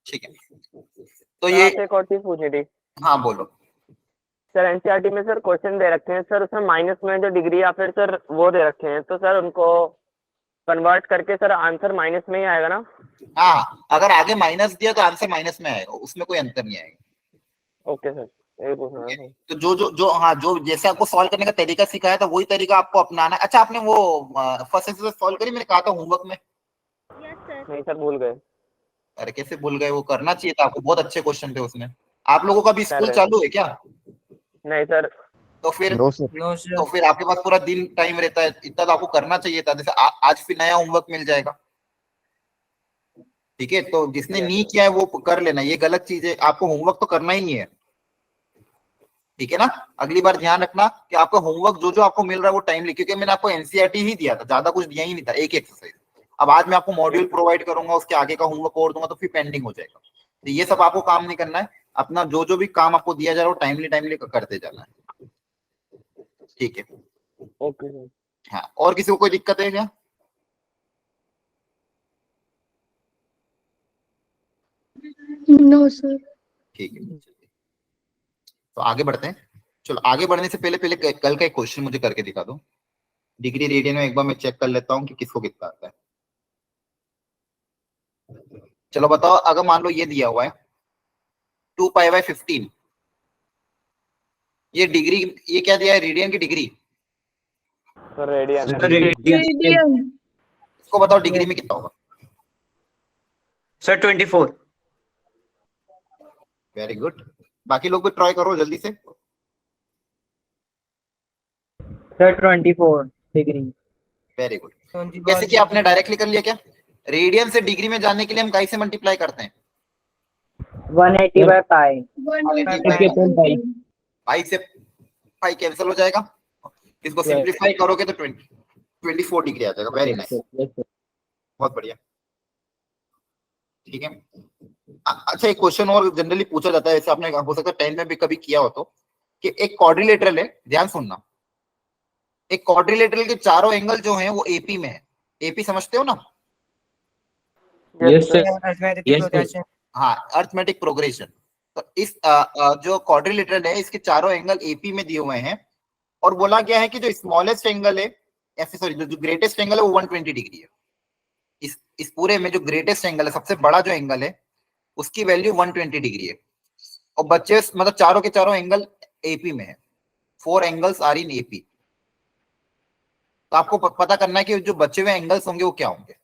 ठीक है, तो ये एक और चीज पूछनी थी। हाँ बोलो। सर एनसीईआरटी में सर क्वेश्चन दे रखे हैं सर, उसमें माइनस में जो डिग्री या फिर सर वो दे रखे हैं, तो सर उनको कन्वर्ट करके सर आंसर माइनस में ही आएगा ना? हाँ, अगर आगे माइनस दिया तो आंसर माइनस में आएगा, उसमें कोई अंतर नहीं आएगा। ओके सर, यही पूछना था सर। तो जो हाँ, जो जैसे आपको सॉल्व करने का तरीका सिखाया था वही तरीका आपको अपनाना है। अच्छा, आपने वो फर्स्ट एक्सरसाइज सॉल्व करी, मैंने कहा था होमवर्क में? नहीं सर, भूल गए। अरे कैसे भूल गए, वो करना चाहिए था आपको, बहुत अच्छे क्वेश्चन थे उसमें। आप लोगों का भी कर स्कूल रहे चालू है क्या? नहीं सर। तो फिर नो सर। तो फिर आपके पास पूरा दिन टाइम रहता है, इतना तो आपको करना चाहिए था। जैसे आज फिर नया होमवर्क मिल जाएगा, ठीक है? तो जिसने नहीं किया है वो कर लेना, ये गलत चीज है, आपको होमवर्क तो करना ही नहीं है, ठीक है ना? अगली बार ध्यान रखना कि आपका होमवर्क जो जो आपको मिल रहा है वो टाइमली, क्योंकि मैंने आपको एनसीईआरटी ही दिया था, ज्यादा कुछ दिया ही नहीं था, एक एक्सरसाइज। अब आज मैं आपको मॉड्यूल प्रोवाइड करूंगा, उसके आगे का होमवर्क और दूंगा, तो फिर पेंडिंग हो जाएगा। तो ये सब आपको काम नहीं करना है, अपना जो जो भी काम आपको दिया जा रहा है वो टाइमली टाइमली करते जाना है, ठीक है? Okay sir. हाँ, और किसी को कोई दिक्कत है क्या? No sir. ठीक है, तो आगे बढ़ते हैं। चलो, आगे बढ़ने से पहले पहले कल का एक क्वेश्चन मुझे करके दिखा दो। डिग्री रेडियन में एक बार मैं चेक कर लेता हूँ कि किसको कितना आता है। चलो बताओ, अगर मान लो ये दिया हुआ है 2π/15, ये डिग्री, ये क्या दिया है, रेडियन की डिग्री? Sir radian. रेडियन। इसको बताओ डिग्री में कितना होगा? सर 24। वेरी गुड, बाकी लोग भी ट्राई करो जल्दी से। Sir 24 degree. Very good. कैसे कि आपने डायरेक्टली कर लिया क्या? रेडियन से डिग्री में जाने के लिए हम काई से मल्टीप्लाई करते हैं? 180/π। पाई से पाई कैंसिल हो जाएगा, इसको सिंप्लीफाई करोगे तो 24 डिग्री आ जाएगा। वेरी नाइस, बहुत बढ़िया, ठीक है। अच्छा, एक क्वेश्चन और जनरली पूछा जाता है, जैसे आपने हो सकता है 10 में भी कभी किया हो, तो कि एक क्वाड्रिलेटरल है, ध्यान सुनना, एक क्वाड्रिलेटरल के चारों एंगल जो हैं वो एपी में है। एपी समझते हो ना? Yes sir. हाँ, अर्थमेटिक प्रोग्रेशन। तो इस जो क्वाड्रिलेटरल है, इसके चारों एंगल एपी में दिए हुए हैं, और बोला गया है कि जो स्मॉलेस्ट एंगल है, सॉरी, जो ग्रेटेस्ट एंगल है वो 120 डिग्री है। इस पूरे में जो ग्रेटेस्ट एंगल है, सबसे बड़ा जो एंगल है, उसकी वैल्यू 120 डिग्री है। और बच्चे मतलब चारों के चारों एंगल एपी में है, 4 एंगल्स आर इन एपी। तो आपको पता करना है कि जो बचे हुए एंगल्स होंगे वो क्या होंगे।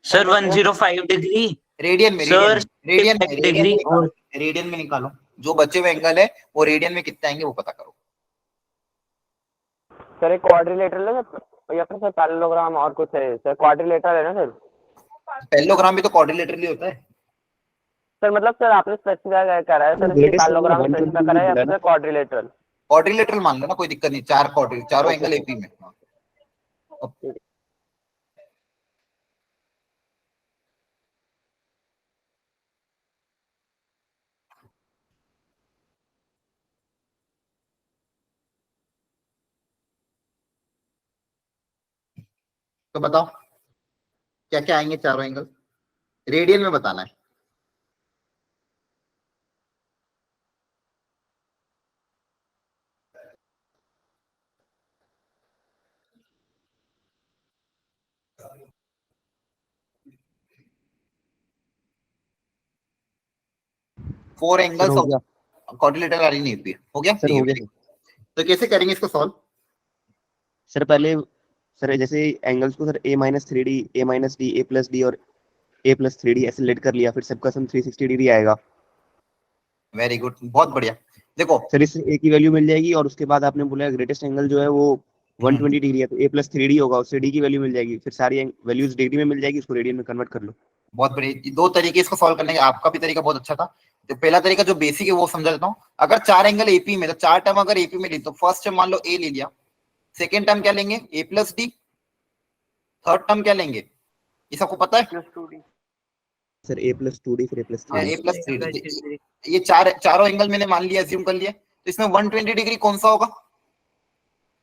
सर 105 डिग्री रेडियन में, सर रेडियन में निकालो, जो बचे हुए एंगल है वो रेडियन में कितने आएंगे वो पता करो। सर एक क्वाड्रिलेटरल है सर, या फिर सर पैरेललोग्राम और कुछ है सर? क्वाड्रिलेटरल है ना सर? पैरेललोग्राम भी तो क्वाड्रिलेटरल ही होता है सर, मतलब सर आपने स्पेसिफाई करा है सर, पैरेललोग्राम स्पेसिफाई करा है या फिर क्वाड्रिलेटरल? क्वाड्रिलेटरल मान लो ना, कोई दिक्कत नहीं, चारों एंगल एपी में। तो बताओ क्या क्या आएंगे चारों एंगल, रेडियन में बताना है। Four angles quadrilateral are in AP, हो गया? सर हो गया। तो कैसे करेंगे इसको सॉल्व? सर पहले सर जैसे एंगल्स को सर a-3d, a-d, a+d और a+3d ऐसे लेट कर लिया, फिर सबका सम 360 डिग्री आएगा। वेरी गुड, बहुत बढ़िया। देखो सर इससे a की वैल्यू मिल जाएगी, और उसके बाद आपने बोला ग्रेटेस्ट एंगल जो है वो 120 डिग्री है, तो a+3d होगा, उससे d की वैल्यू मिल जाएगी, फिर सारी वैल्यूज डिग्री में मिल जाएगी, उसको रेडियन में कन्वर्ट कर लो। बहुत बढ़िया, 2 तरीके इसको सॉल्व करने के। आपका भी तरीका बहुत अच्छा था। तो पहला तरीका जो बेसिक है वो समझा देता हूँ। अगर 4 एंगल एपी में, तो 4 टर्म अगर एपी में ली, तो फर्स्ट टर्म मान लो ए ले लिया, सेकेंड टर्म क्या लेंगे, a+d, थर्ड टर्म क्या लेंगे, ये सबको पता है? सर a+2d फिर a+3d। ये चारों एंगल मैंने मान लिया, अज्यूम कर लिया, तो इसमें 120 डिग्री कौन सा होगा?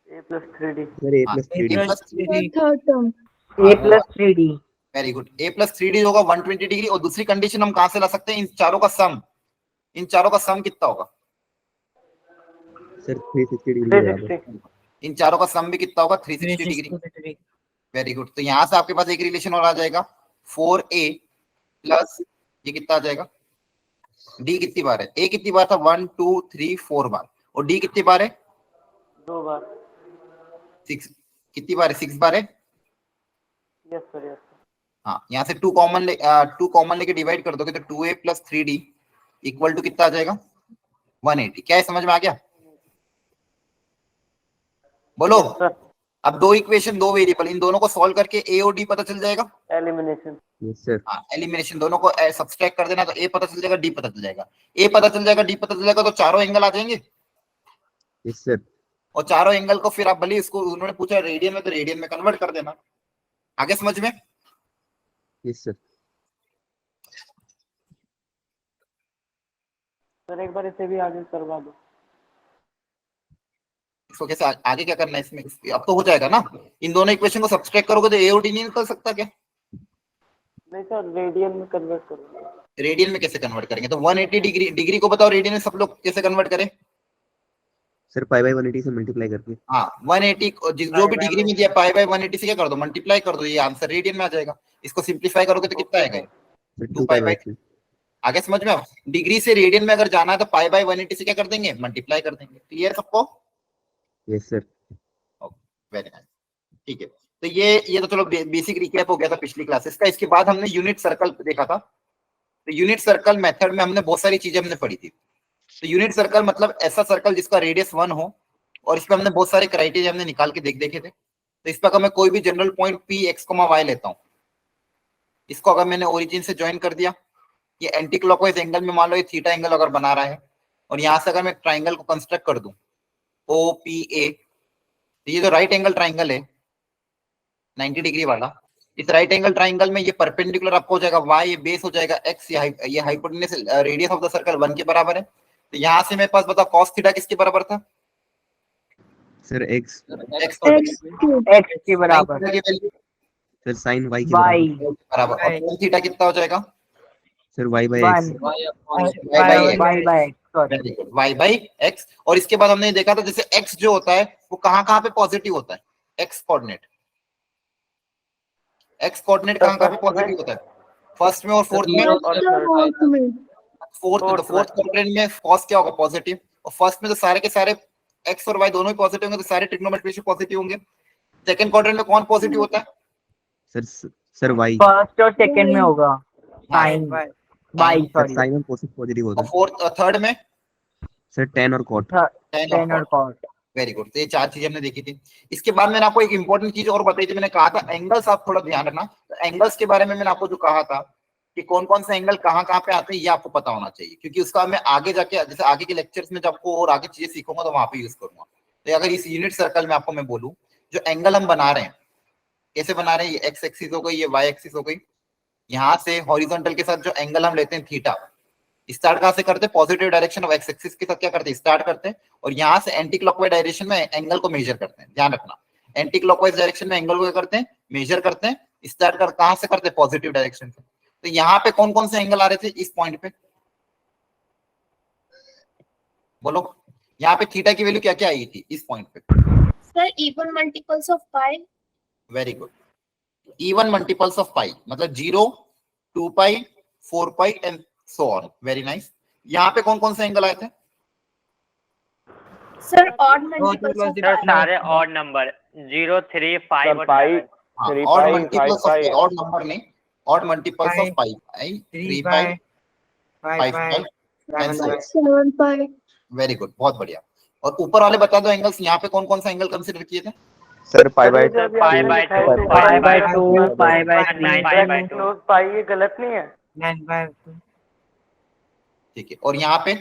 a+3d। Sir a+3d। Third term. a+3d। Very good. a plus 3d होगा 120 डिग्री, और दूसरी कंडीशन हम कहां से ला सकते हैं, इन चारों का सम, इन चारों का सम कितना होगा सर 360 डिग्री के बराबर। 360 इन चारों का सम भी कितना होगा 360 डिग्री। 360 degree. Very good. तो यहां से आपके पास एक रिलेशन और आ जाएगा 4a प्लस ये कितना आ जाएगा, d कितनी बार है, a कितनी बार था 1 2 3 4 बार, और d कितनी बार है 2 बार। 6, कितनी बार है 6 बार है। Yes sir, yes sir. हाँ, यहाँ से 2 कॉमन लेके डिवाइड कर दोगे तो 2a plus 3d equal to कितना आ जाएगा 180। क्या है, समझ में आ गया, बोलो। सर अब दो इक्वेशन, दो वेरिएबल, इन दोनों को सॉल्व करके a और d पता चल जाएगा। एलिमिनेशन। Yes sir. हाँ, एलिमिनेशन, दोनों को सब्सट्रैक्ट कर देना तो a पता चल जाएगा, d पता चल जाएगा। a पता चल जाएगा, d पता चल जाएगा, तो चारों एंगल आ जाएंगे। Yes sir. और चारों एंगल को फिर आप भले इसको, उन्होंने पूछा रेडियन में तो रेडियन में कन्वर्ट कर देना। आगे समझ में। Yes sir. सर एक बार इसे भी आगे करवा दो। इसको कैसे आगे क्या करना है इसमें, अब तो हो जाएगा ना। इन दोनों इक्वेशन को सब्सट्रैक्ट करोगे तो a और d नहीं निकल सकता क्या। नहीं सर, रेडियन में कन्वर्ट करूंगा। रेडियन में कैसे कन्वर्ट करेंगे, तो 180 डिग्री को बताओ रेडियन में सब लोग कैसे कन्वर्ट करें। सर पाई बाय 180 से मल्टीप्लाई करके। हाँ, 180 जो भी डिग्री में दिया पाई बाय 180 से क्या कर दो, मल्टीप्लाई कर दो, ये आंसर रेडियन में आ जाएगा। इसको सिंपलीफाई करोगे तो कितना आएगा, 2 पाई बाय 3। आगे समझ में। डिग्री से रेडियन में अगर जाना है तो पाई बाय 180 से क्या कर देंगे, मल्टीप्लाई कर देंगे। क्लियर सबको। Yes sir. वेरी नाइस, ठीक है। तो ये तो चलो बेसिक रिकैप हो गया था पिछली क्लासेस का। इसके बाद हमने यूनिट सर्कल देखा था। तो यूनिट सर्कल मेथड में हमने बहुत सारी चीजें हमने पढ़ी थी। तो यूनिट सर्कल मतलब ऐसा सर्कल जिसका रेडियस 1 हो, और इसमें हमने बहुत सारे क्राइटेरिया हमने निकाल के देखे थे। तो इस पर अगर मैं कोई भी general point P x y लेता हूँ, इसको अगर मैंने ओरिजिन से ज्वाइन कर दिया, ये एंटी क्लॉकवाइज एंगल में मान लो ये थीटा एंगल अगर बना रहा है, और यहां से अगर मैं ट्राइंगल को कंस्ट्रक्ट कर दूं OPA, तो ये जो राइट एंगल ट्राइंगल है 90 डिग्री वाला, इस राइट एंगल ट्राइंगल में ये परपेंडिकुलर आपको हो जाएगा y, ये बेस हो जाएगा x, ये hypotenuse radius of the circle 1 के बराबर है। तो यहाँ से मेरे पास बताओ cos थीटा किसके बराबर था सर x। x x के बराबर। सर sin y के बराबर, और tan थीटा कितना हो जाएगा sir y by x। y by x। और इसके बाद हमने देखा था जैसे x जो होता है वो कहाँ पे पॉजिटिव होता है, x कोऑर्डिनेट कहाँ पे पॉजिटिव होता है, फर्स्ट में और फोर्थ में। फोर्थ क्वाड्रेंट में cos क्या होगा, पॉजिटिव। और फर्स्ट में तो सारे के सारे x और y दोनों ही पॉजिटिव होंगे, तो सारे ट्रिग्नोमेट्री से पॉजिटिव होंगे। सेकंड क्वाड्रेंट में कौन पॉजिटिव होता है, सर y। फर्स्ट और सेकंड में होगा साइन y, सॉरी साइन और कोस पॉजिटिव होता और है। फोर्थ थर्ड में सर tan और cot। tan और cot। Very good. तो ये चार चीजें हमने देखी थी। इसके बाद मैंने आपको एक इंपॉर्टेंट चीज और बताई थी, मैंने कहा था एंगल्स आप थोड़ा ध्यान रखना। तो एंगल्स के बारे में मैंने आपको जो कहा था कि कौन कौन से एंगल कहाँ पे आते हैं, ये आपको पता होना चाहिए, क्योंकि उसका मैं आगे जाके जैसे आगे के लेक्चर्स में जब आपको और आगे चीजें सीखूंगा तो वहां पे यूज करूंगा। तो अगर इस यूनिट सर्कल में आपको मैं बोलूं जो एंगल हम बना रहे हैं, कैसे बना रहे हैं, ये एक्स एक्सिस हो गई, ये वाई एक्सिस हो गई, यहाँ से हॉरिजॉन्टल के साथ जो एंगल हम लेते हैं थीटा, स्टार्ट कहां से करते हैं, positive direction of x axis के साथ क्या करते हैं, स्टार्ट करते हैं, और यहाँ से एंटी क्लॉकवाइज डायरेक्शन में एंगल को मेजर करते हैं। ध्यान रखना, एंटी क्लॉकवाइज डायरेक्शन में एंगल को क्या करते हैं, मेजर करते हैं। स्टार्ट कर कहां से करते हैं, पॉजिटिव डायरेक्शन से। तो यहाँ पे कौन कौन से एंगल आ रहे थे इस पॉइंट पे, बोलो। यहाँ पे थीटा की वैल्यू क्या क्या आई थी इस पॉइंट पे, sir even multiples of pi. Very good. Even multiples of pi मतलब 0, 2 pi, 4 pi and so on. Very nice. यहाँ पे कौन कौन से एंगल आए थे, sir odd multiples of sir सारे ऑड नंबर 0 3 5 और 7। Odd multiples of odd number नहीं, odd multiples of pi, 3 pi, 5 pi and so on. 7 pi. Very good, बहुत बढ़िया। और ऊपर वाले बता दो एंगल्स, यहाँ पे कौन कौन सा एंगल कंसीडर किए थे, sir pi by 2 pi by 2 pi by 3 pi by 2। पाई ये गलत नहीं है, 9/2। ठीक है। और यहाँ पे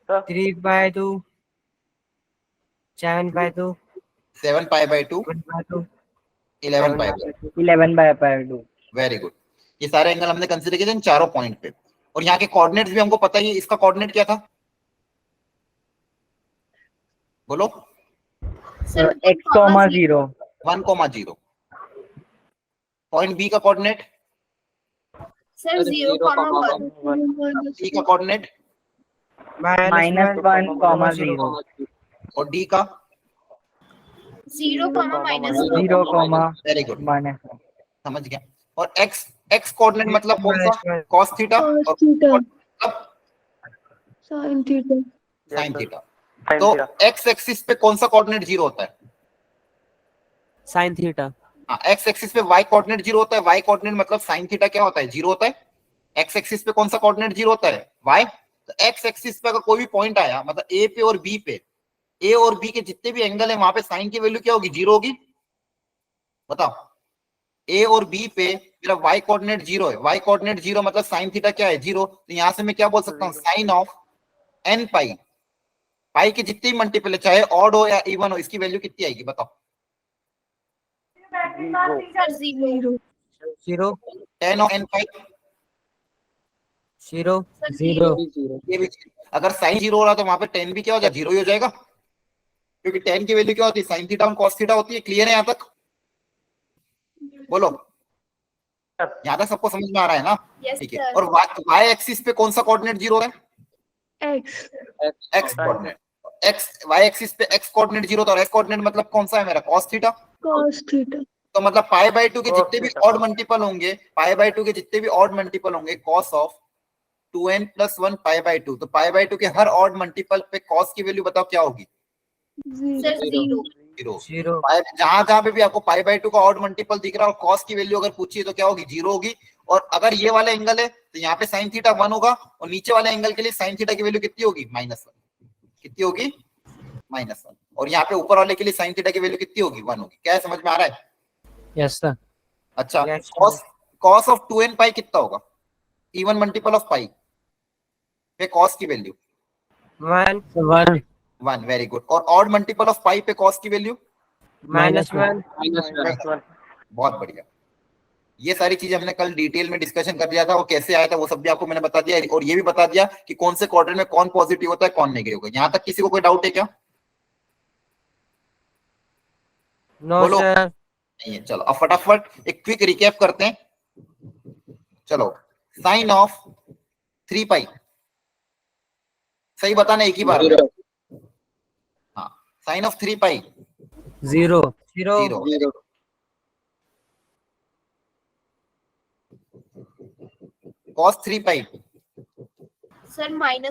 3/2, 7/2, 7 पाई by 2, 1/2, 11 pi by 11/2। Very good. ये सारे एंगल हमने कंसीडर किए थे इन चारों पॉइंट पे। और यहाँ के कोऑर्डिनेट्स भी हमको पता ही है, इसका कोऑर्डिनेट क्या था, बोलो। सर x, 0 1, 0 पॉइंट बी का कोऑर्डिनेट, सर 0,1 सी का कोऑर्डिनेट -1, और डी का 0,-1 वेरी गुड, समझ गया। और एक्स कोऑर्डिनेट मतलब कौन सा, cos थीटा, और मतलब sin theta. sin theta. तो एक्स एक्सिस पे कौन सा कोऑर्डिनेट 0 होता है? sin theta. हाँ, एक्स एक्सिस पे वाई कोऑर्डिनेट 0 होता है, वाई कोऑर्डिनेट मतलब sin थीटा क्या होता है, 0 होता है। एक्स एक्सिस पे कौन सा कोऑर्डिनेट 0 होता है, वाई। तो एक्स एक्सिस पे अगर कोई भी पॉइंट आया, मतलब ए पे और बी पे, ए और बी के जितने भी एंगल है वहां पे साइन की वैल्यू क्या होगी, 0 होगी। बताओ, ए और बी पे मेरा वाई कोऑर्डिनेट 0 है, वाई कोऑर्डिनेट 0 मतलब साइन थीटा क्या है, 0। तो यहां से मैं क्या बोल सकता हूँ, साइन ऑफ एन पाई, पाई के जितने भी मल्टीपल है, चाहे ऑड हो या इवन हो, इसकी वैल्यू कितनी आएगी बताओ। सर 0 0 10 ऑफ एन पाई 0 0 ये भी, अगर साइन 0 हो रहा तो वहां पे 10 भी क्या हो जाएगा, 0 ही हो जाएगा, क्योंकि 10 की वैल्यू क्या होती है, साइन थीटा और कॉस थीटा होती है। क्लियर है यहाँ तक? बोलो, यहाँ तक सबको समझ में आ रहा है ना? यस ठीक है। सर। और वाई एक्सिस पे कौन सा कोऑर्डिनेट 0 है, X. X coordinate. X y axis पे एक्स कोऑर्डिनेट 0 था, और एक्स कोऑर्डिनेट मतलब कौन सा है मेरा, cos थीटा। Cos theta. तो मतलब पाई बाय 2 के जितने भी ऑड मल्टीपल होंगे, पाई बाय 2 के जितने भी ऑड मल्टीपल होंगे, cos of 2n + 1 pi by 2, तो पाई बाय 2 के हर ऑड मल्टीपल पे cos की वैल्यू बताओ क्या होगी, सर 0 0 जहां जहां पे भी आपको पाई बाय 2 का ऑड मल्टीपल दिख रहा है और cos की वैल्यू अगर पूछिए तो क्या होगी, 0 होगी। और अगर ये वाला एंगल है तो यहाँ पे sin थीटा 1 होगा, और नीचे वाले एंगल के लिए sin थीटा की वैल्यू कितनी होगी, -1। कितनी होगी, -1। और यहाँ पे ऊपर वाले के लिए sin थीटा की वैल्यू कितनी होगी, 1 होगी। क्या है, समझ में आ रहा है? yes sir अच्छा, Yes, cos ऑफ 2n पाई कितना होगा, इवन मल्टीपल ऑफ पाई पे cos की वैल्यू 1 1, वेरी गुड। और ऑड मल्टीपल ऑफ पाई पे cos की वैल्यू, -1 बहुत बढ़िया। ये सारी चीजें हमने कल डिटेल में डिस्कशन कर दिया था, वो कैसे आया था वो सब भी आपको मैंने बता दिया, और ये भी बता दिया कि कौन से क्वाड्रेंट में कौन पॉजिटिव होता है कौन नेगेटिव होगा। यहाँ तक किसी को कोई डाउट है क्या? no बोलो। sir नहीं है, चलो अब फटाफट एक क्विक रिकैप करते हैं। चलो, साइन ऑफ 3 पाई, सही बताना एक ही बार में। हाँ, साइन ऑफ 3 पाई 0 0। cos 3 पाई सर -1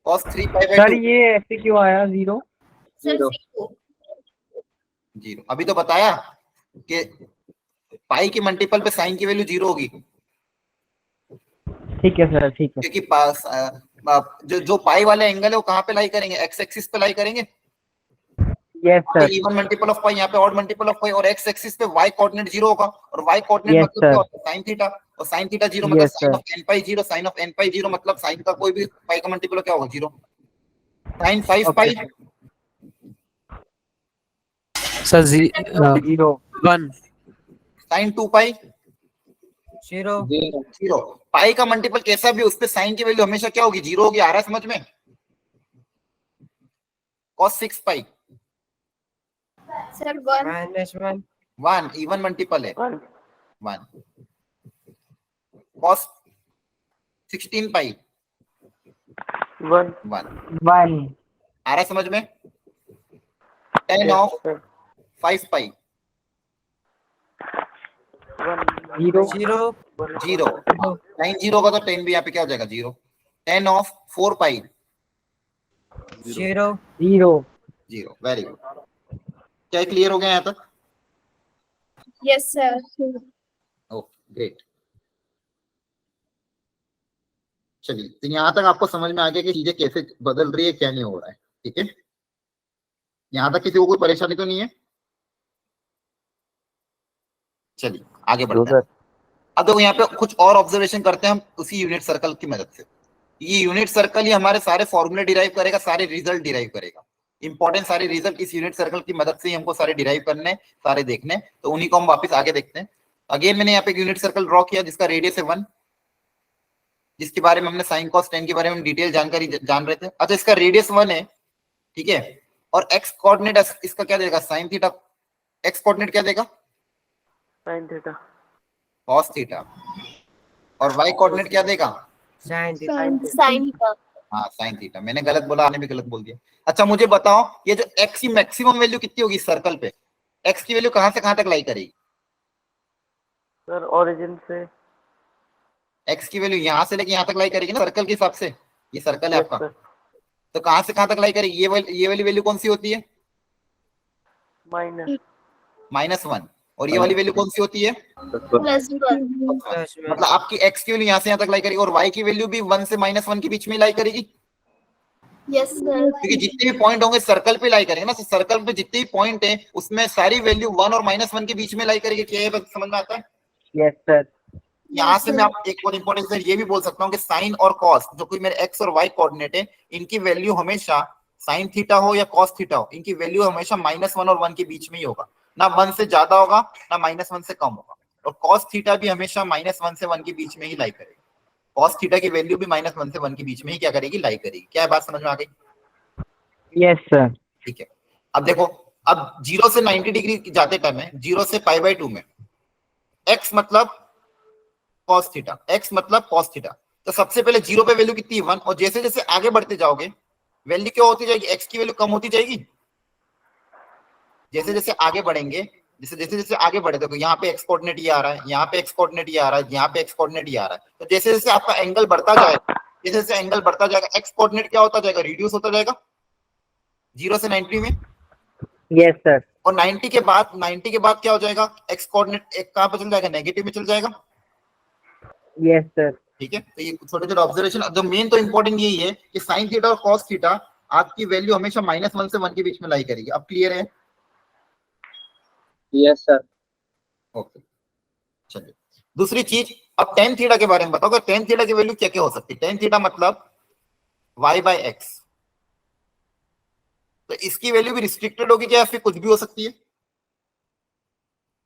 cos 3 पाई बाय 2 ये ऐसे क्यों आया 0 सर 0 0। अभी तो बताया कि पाई के मल्टीपल पे साइन की वैल्यू 0 होगी, ठीक है सर ठीक है क्योंकि पास जो पाई वाले एंगल है वो कहाँ पे लाई करेंगे, एक्स एक्सिस पे लाई करेंगे। Yes sir even multiple of pi, यहाँ पे ऑड मल्टीपल ऑफ पाई, और एक्स एक्सिस पे वाई कोऑर्डिनेट 0 होगा, और वाई कोऑर्डिनेट Yes, मतलब क्या sir. होता है, sin थीटा, और sin थीटा 0 मतलब Yes, sin sir. Of n pi 0, sin of n पाई 0 मतलब sin का कोई भी पाई का मल्टीपल क्या होगा, 0। sin 5 Okay. पाई सर 0 1 sin 2 पाई 0 0। पाई का मल्टीपल कैसा भी उस पे साइन की वैल्यू हमेशा क्या होगी, 0 होगी। आ रहा है समझ में? cos 6 पाई सर 1 1 इवन मल्टीपल है 1। cos 16 पाई 1 आ रहा है समझ में? tan of 5 pi 0 0। साइन 0 होगा तो 10 भी यहाँ पे क्या हो जाएगा, 0। tan of 4 pi 0 very good. क्या क्लियर हो गया यहाँ तक? Yes sir okay great. चलिए, तो यहाँ तक आपको समझ में आ गया कि चीजें कैसे बदल रही है, क्या नहीं हो रहा है। ठीक है, यहाँ तक किसी को कोई परेशानी तो नहीं है? चलिए आगे बढ़ते हैं। अब देखो यहाँ पे कुछ और ऑब्जर्वेशन करते हैं हम उसी यूनिट सर्कल की मदद से। ये यूनिट सर्कल ही हमारे सारे फॉर्मूले डिराइव करेगा, सारे रिजल्ट डिराइव करेगा। इंपॉर्टेंट सारे रिजल्ट इस यूनिट सर्कल की मदद से ही हमको सारे डिराइव करने, सारे देखने। तो उन्हीं को हम वापस आगे देखते हैं। अगेन मैंने यहाँ पे एक यूनिट सर्कल ड्रॉ किया जिसका रेडियस है 1, जिसके बारे में हमने साइन कॉस टेन के बारे में डिटेल जानकारी जान रहे थे। अच्छा, इसका रेडियस 1 है, ठीक है, और एक्स कोऑर्डिनेट इसका क्या देगा, साइन थीटा एक्स कोऑर्डिनेट क्या देगा? sin theta cos theta. और वाई कोऑर्डिनेट क्या देगा? Sin theta. Sin Sin theta. हाँ साइन थीटा। मैंने गलत बोला, आपने भी गलत बोल दिया। अच्छा मुझे बताओ, ये जो एक्स की मैक्सिमम वैल्यू कितनी होगी सर्कल पे? एक्स की वैल्यू कहां से कहां तक लाई करेगी? सर ओरिजिन से। एक्स की वैल्यू यहां से लेके यहां तक लाई करेगी ना सर्कल के हिसाब से। ये सर्कल है यस आपका, सर, तो कहां से कहां तक लाई करेगी? ये वाली वैल्यू कौन सी होती है? माइनस -1। और ये वाली वैल्यू कौन सी होती है? +1. Plus one. मतलब आपकी एक्स की वैल्यू यहां से यहां तक लाई करेगी, और वाई की वैल्यू भी 1 से -1 के बीच में लाई करेगी, Yes, sir. क्योंकि जितने भी पॉइंट होंगे सर्कल पे लाई करेंगे ना। तो सर्कल पे जितने भी पॉइंट है उसमें सारी वैल्यू 1 और -1 के बीच में लाई करेगी। क्या ये बात समझ में आता है? Yes, sir. यहाँ से मैं आप एक और इंपॉर्टेंट सर ये भी बोल सकता हूँ कि साइन और कॉस, जो कोई मेरे एक्स और वाई कोऑर्डिनेट है, इनकी वैल्यू हमेशा साइन थीटा हो या कॉस थीटा हो, इनकी वैल्यू हमेशा -1 और 1 के बीच में ही होगा। ना 1 से ज्यादा होगा ना -1 से कम होगा। और कॉस थीटा भी हमेशा -1 से 1 के बीच में ही लाई करेगी। कॉस थीटा की वैल्यू भी -1 से 1 के बीच में ही क्या करेगी? लाई करेगी। क्या बात समझ में आ गई? Yes, sir. ठीक है। अब देखो, अब 0 से 90 डिग्री जाते टाइम में 0 से π/2 में x मतलब cos थीटा, x मतलब cos थीटा। तो सबसे पहले 0 पे वैल्यू कितनी है? 1। और जैसे जैसे आगे बढ़ते जाओगे वैल्यू क्या होती जाएगी? x की वैल्यू कम होती जाएगी। जैसे जैसे आगे बढ़ेंगे, जैसे जैसे आगे बढ़े, देखो यहाँ पे x कोऑर्डिनेट ये आ रहा है, यहाँ पे x कोऑर्डिनेट ये आ रहा है, यहाँ पे x कोऑर्डिनेट ये आ रहा है। तो जैसे जैसे आपका एंगल बढ़ता जाएगा, जैसे जैसे एंगल बढ़ता जाएगा, x कोऑर्डिनेट क्या होता जाएगा? रिड्यूस होता जाएगा 0 से 90 में। Yes, sir. और 90 के बाद क्या हो जाएगा? x कोऑर्डिनेट एक कहां पे चल जाएगा? नेगेटिव में चल जाएगा। Yes, sir. ठीक है। तो ये छोटे छोटे ऑब्जर्वेशन, जो मेन तो इंपॉर्टेंट यही है कि साइन थीटा और कॉस थीटा आपकी वैल्यू हमेशा -1 से 1 के बीच में लाई करेगी। अब क्लियर है? Yes, sir. ओके, चलिए दूसरी चीज। अब tan थीटा के बारे में बताओ। tan थीटा की वैल्यू क्या क्या हो सकती है? tan थीटा मतलब y/x। तो इसकी वैल्यू भी रिस्ट्रिक्टेड होगी क्या, फिर कुछ भी हो सकती है?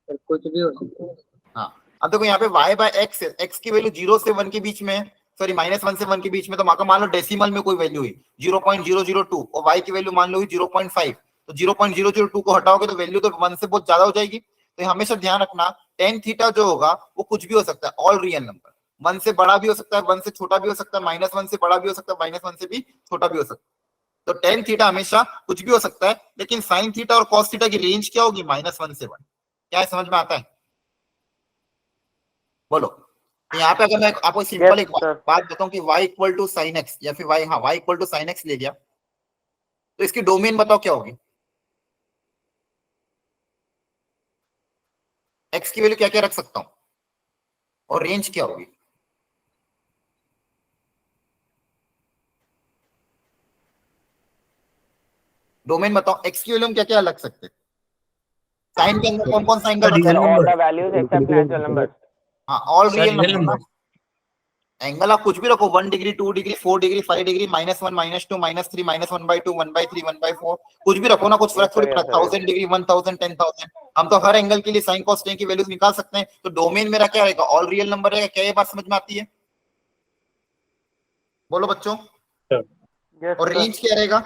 कुछ भी हो सकता है। हाँ, अब देखो यहाँ पे y/x है, x की वैल्यू 0 से 1 के बीच में है, सॉरी -1 से 1 के बीच में। तो मान लो डेसिमल में कोई वैल्यू हुई 0.002 और y की वैल्यू मान लो हुई 0.5। तो 0.002 को हटाओगे तो वैल्यू तो 1 से बहुत ज्यादा हो जाएगी। तो हमेशा ध्यान रखना, tan थीटा जो होगा वो कुछ भी हो सकता है, ऑल रियल नंबर। 1 से बड़ा भी हो सकता है, 1 से छोटा भी हो सकता है, -1 से बड़ा भी हो सकता है, -1 से भी छोटा भी हो सकता है। तो tan थीटा हमेशा कुछ भी हो सकता है। लेकिन साइन थीटा और कॉस थीटा की रेंज क्या होगी? -1 से 1। क्या है, समझ में आता है? बोलो। तो यहाँ पे अगर मैं आपको सिंपल एक बात बताता हूँ कि y equal to sine x, या फिर y equal to sine x ले लिया, तो इसकी डोमेन बताओ क्या होगी? x की वैल्यू क्या क्या रख सकता हूँ और रेंज क्या होगी? डोमेन बताओ, x की वैल्यू हम क्या क्या रख सकते हैं? साइन के अंदर कौन कौन सा एंगल रख सर सकते ऑल हैं? The values except natural numbers. हाँ, ऑल रियल नंबर। एंगल आप कुछ भी रखो, 1 डिग्री, 2 डिग्री, 4 डिग्री, 5 डिग्री, -1, -2, -3, -1/2, 1/3, 1/4, कुछ भी रखो ना, कुछ फर्क थोड़ी पड़ता। 1000 डिग्री, 1000, 10,000, हम तो हर एंगल के लिए साइन कॉस टेन की वैल्यूज निकाल सकते हैं। तो डोमेन मेरा क्या रहेगा? ऑल रियल नंबर रहेगा। क्या ये बात समझ में आती है? बोलो बच्चों। और रेंज क्या रहेगा?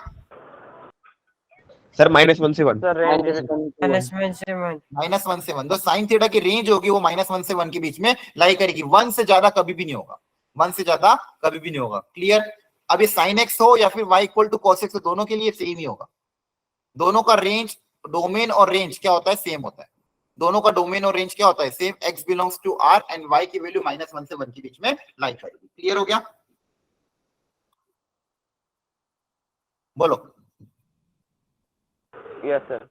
सर -1 से 1। सर रेंज -1 से 1. -1 से 1। तो साइन थीटा की रेंज होगी वो -1 से 1 के बीच में लाई करेगी। 1 से ज्यादा कभी भी नहीं होगा, 1 से ज्यादा कभी भी नहीं होगा। क्लियर? अब ये साइन एक्स हो या फिर y equal to cos x, दोनों के लिए सेम ही होगा। दोनों का रेंज, डोमेन और रेंज क्या होता है? सेम होता है। दोनों का डोमेन और रेंज क्या होता है? Same. x belongs to r and y की वैल्यू -1 से 1 के बीच में लाई करेगी। क्लियर हो गया? बोलो। Yes sir.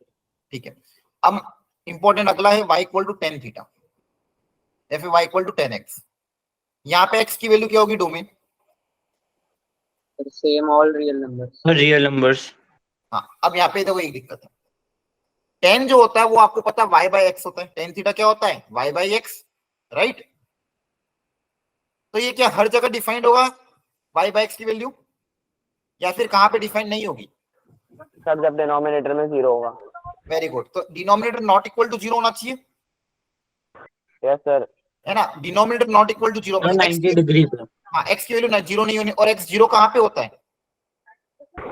ठीक है। अब इंपॉर्टेंट अगला है y equal to tan theta या फिर y equal to tan x। यहाँ पे x की वैल्यू क्या होगी? Domain Same all real numbers. Real numbers. हाँ। अब यहाँ पे देखो एक दिक्कत है, tan जो होता है वो आपको पता है y/x होता है। tan थीटा क्या होता है? y/x, right? तो ये क्या हर जगह डिफाइंड होगा y/x की वैल्यू, या फिर कहाँ पे डिफाइंड नहीं होगी? सर जब डिनोमिनेटर में 0 होगा। Very good. तो डिनोमिनेटर नॉट इक्वल टू 0 होना चाहिए, यस सर। है ना? Denominator not equal to 0, 90 degree पे. हाँ, x की वैल्यू 0 नहीं होनी। और x 0 कहाँ पे होता है?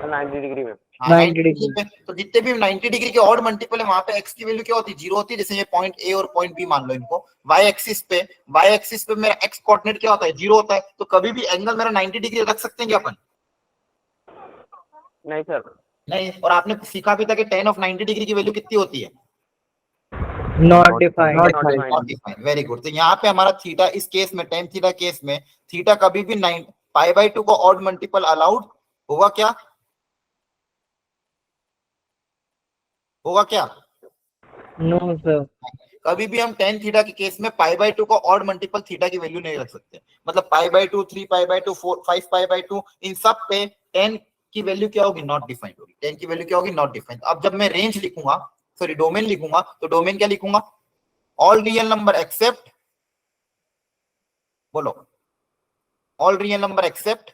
90 डिग्री में। हाँ, 90 90 डिग्री पे, तो जितने भी 90 डिग्री के ऑड मल्टीपल है वहां पे एक्स की वैल्यू क्या होती है, जीरो होती है। जैसे ये पॉइंट ए और पॉइंट बी मान लो इनको, वाई एक्सिस पे मेरा एक्स कोऑर्डिनेट क्या होता है, जीरो होता है। तो कभी भी एंगल मेरा 90 डिग्री रख सकते हैं क्या अपन? नहीं सर। नहीं। और आपने सीखा भी था कि tan ऑफ 90 डिग्री की वैल्यू कितनी होती है, Not defined. Not defined. Not defined. Very good. तो यहाँ पे हमारा थीटा इस केस में, tan थीटा केस में थीटा कभी भी 9 π/2 को ऑड मल्टीपल अलाउड होगा क्या, होगा क्या? No, sir. कभी भी हम tan थीटा के केस में π/2 को ऑड मल्टीपल थीटा की वैल्यू नहीं रख सकते। मतलब π/2, 3π/2, 4, 5π/2 इन सब पे tan की वैल्यू क्या होगी, नॉट डिफाइंड होगी। tan की वैल्यू क्या होगी, नॉट डिफाइंड। अब जब मैं रेंज लिखूंगा, सॉरी डोमेन लिखूंगा, तो डोमेन क्या लिखूंगा, ऑल रियल नंबर एक्सेप्ट, बोलो, ऑल रियल नंबर एक्सेप्ट,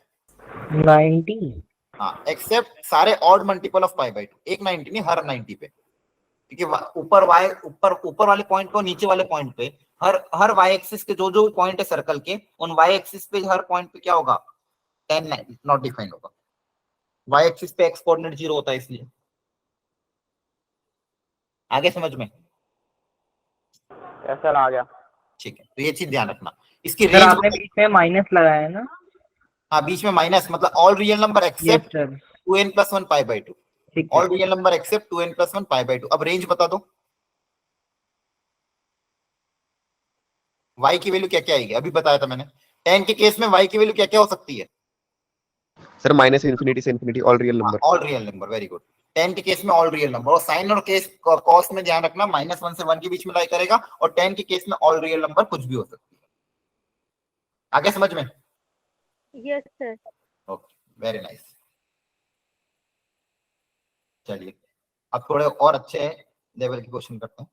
90. हाँ, एक्सेप्ट सारे ऑड मल्टीपल ऑफ π/2। एक 90 नहीं, हर 90 पे, क्योंकि ऊपर वाले पॉइंट पे और नीचे वाले पॉइंट पे हर y एक्सिस के जो जो पॉइंट है सर्कल के, उन y एक्सिस पे हर पॉइंट पे क्या होगा, tan नॉट डिफाइंड होगा। y एक्सिस पे x कोऑर्डिनेट 0 होता है इसलिए। आगे समझ में? यस सर, आ गया। ठीक है, तो ये चीज ध्यान रखना। इसकी सर रेंज, आपने बीच में माइनस लगाया है ना? हाँ बीच में माइनस, मतलब all real number yes except sir, 2n + 1 π/2, ठीक है। All real number except 2n + 1 π/2। अब रेंज बता दो, y की वैल्यू क्या क्या आएगी, अभी बताया था मैंने। tan के केस में y की वैल्यू क्या क्या हो सकती है, सर माइनस इन्फिनिटी से infinity all real number. All real number, very good. tan के केस में ऑल रियल नंबर, और साइन और केस कॉस में ध्यान रखना -1 से 1 के बीच में लाई करेगा, और tan के केस में ऑल रियल नंबर कुछ भी हो सकती है। आगे समझ में? Yes, sir. Okay, very nice. चलिए अब थोड़े और अच्छे लेवल के क्वेश्चन करते हैं।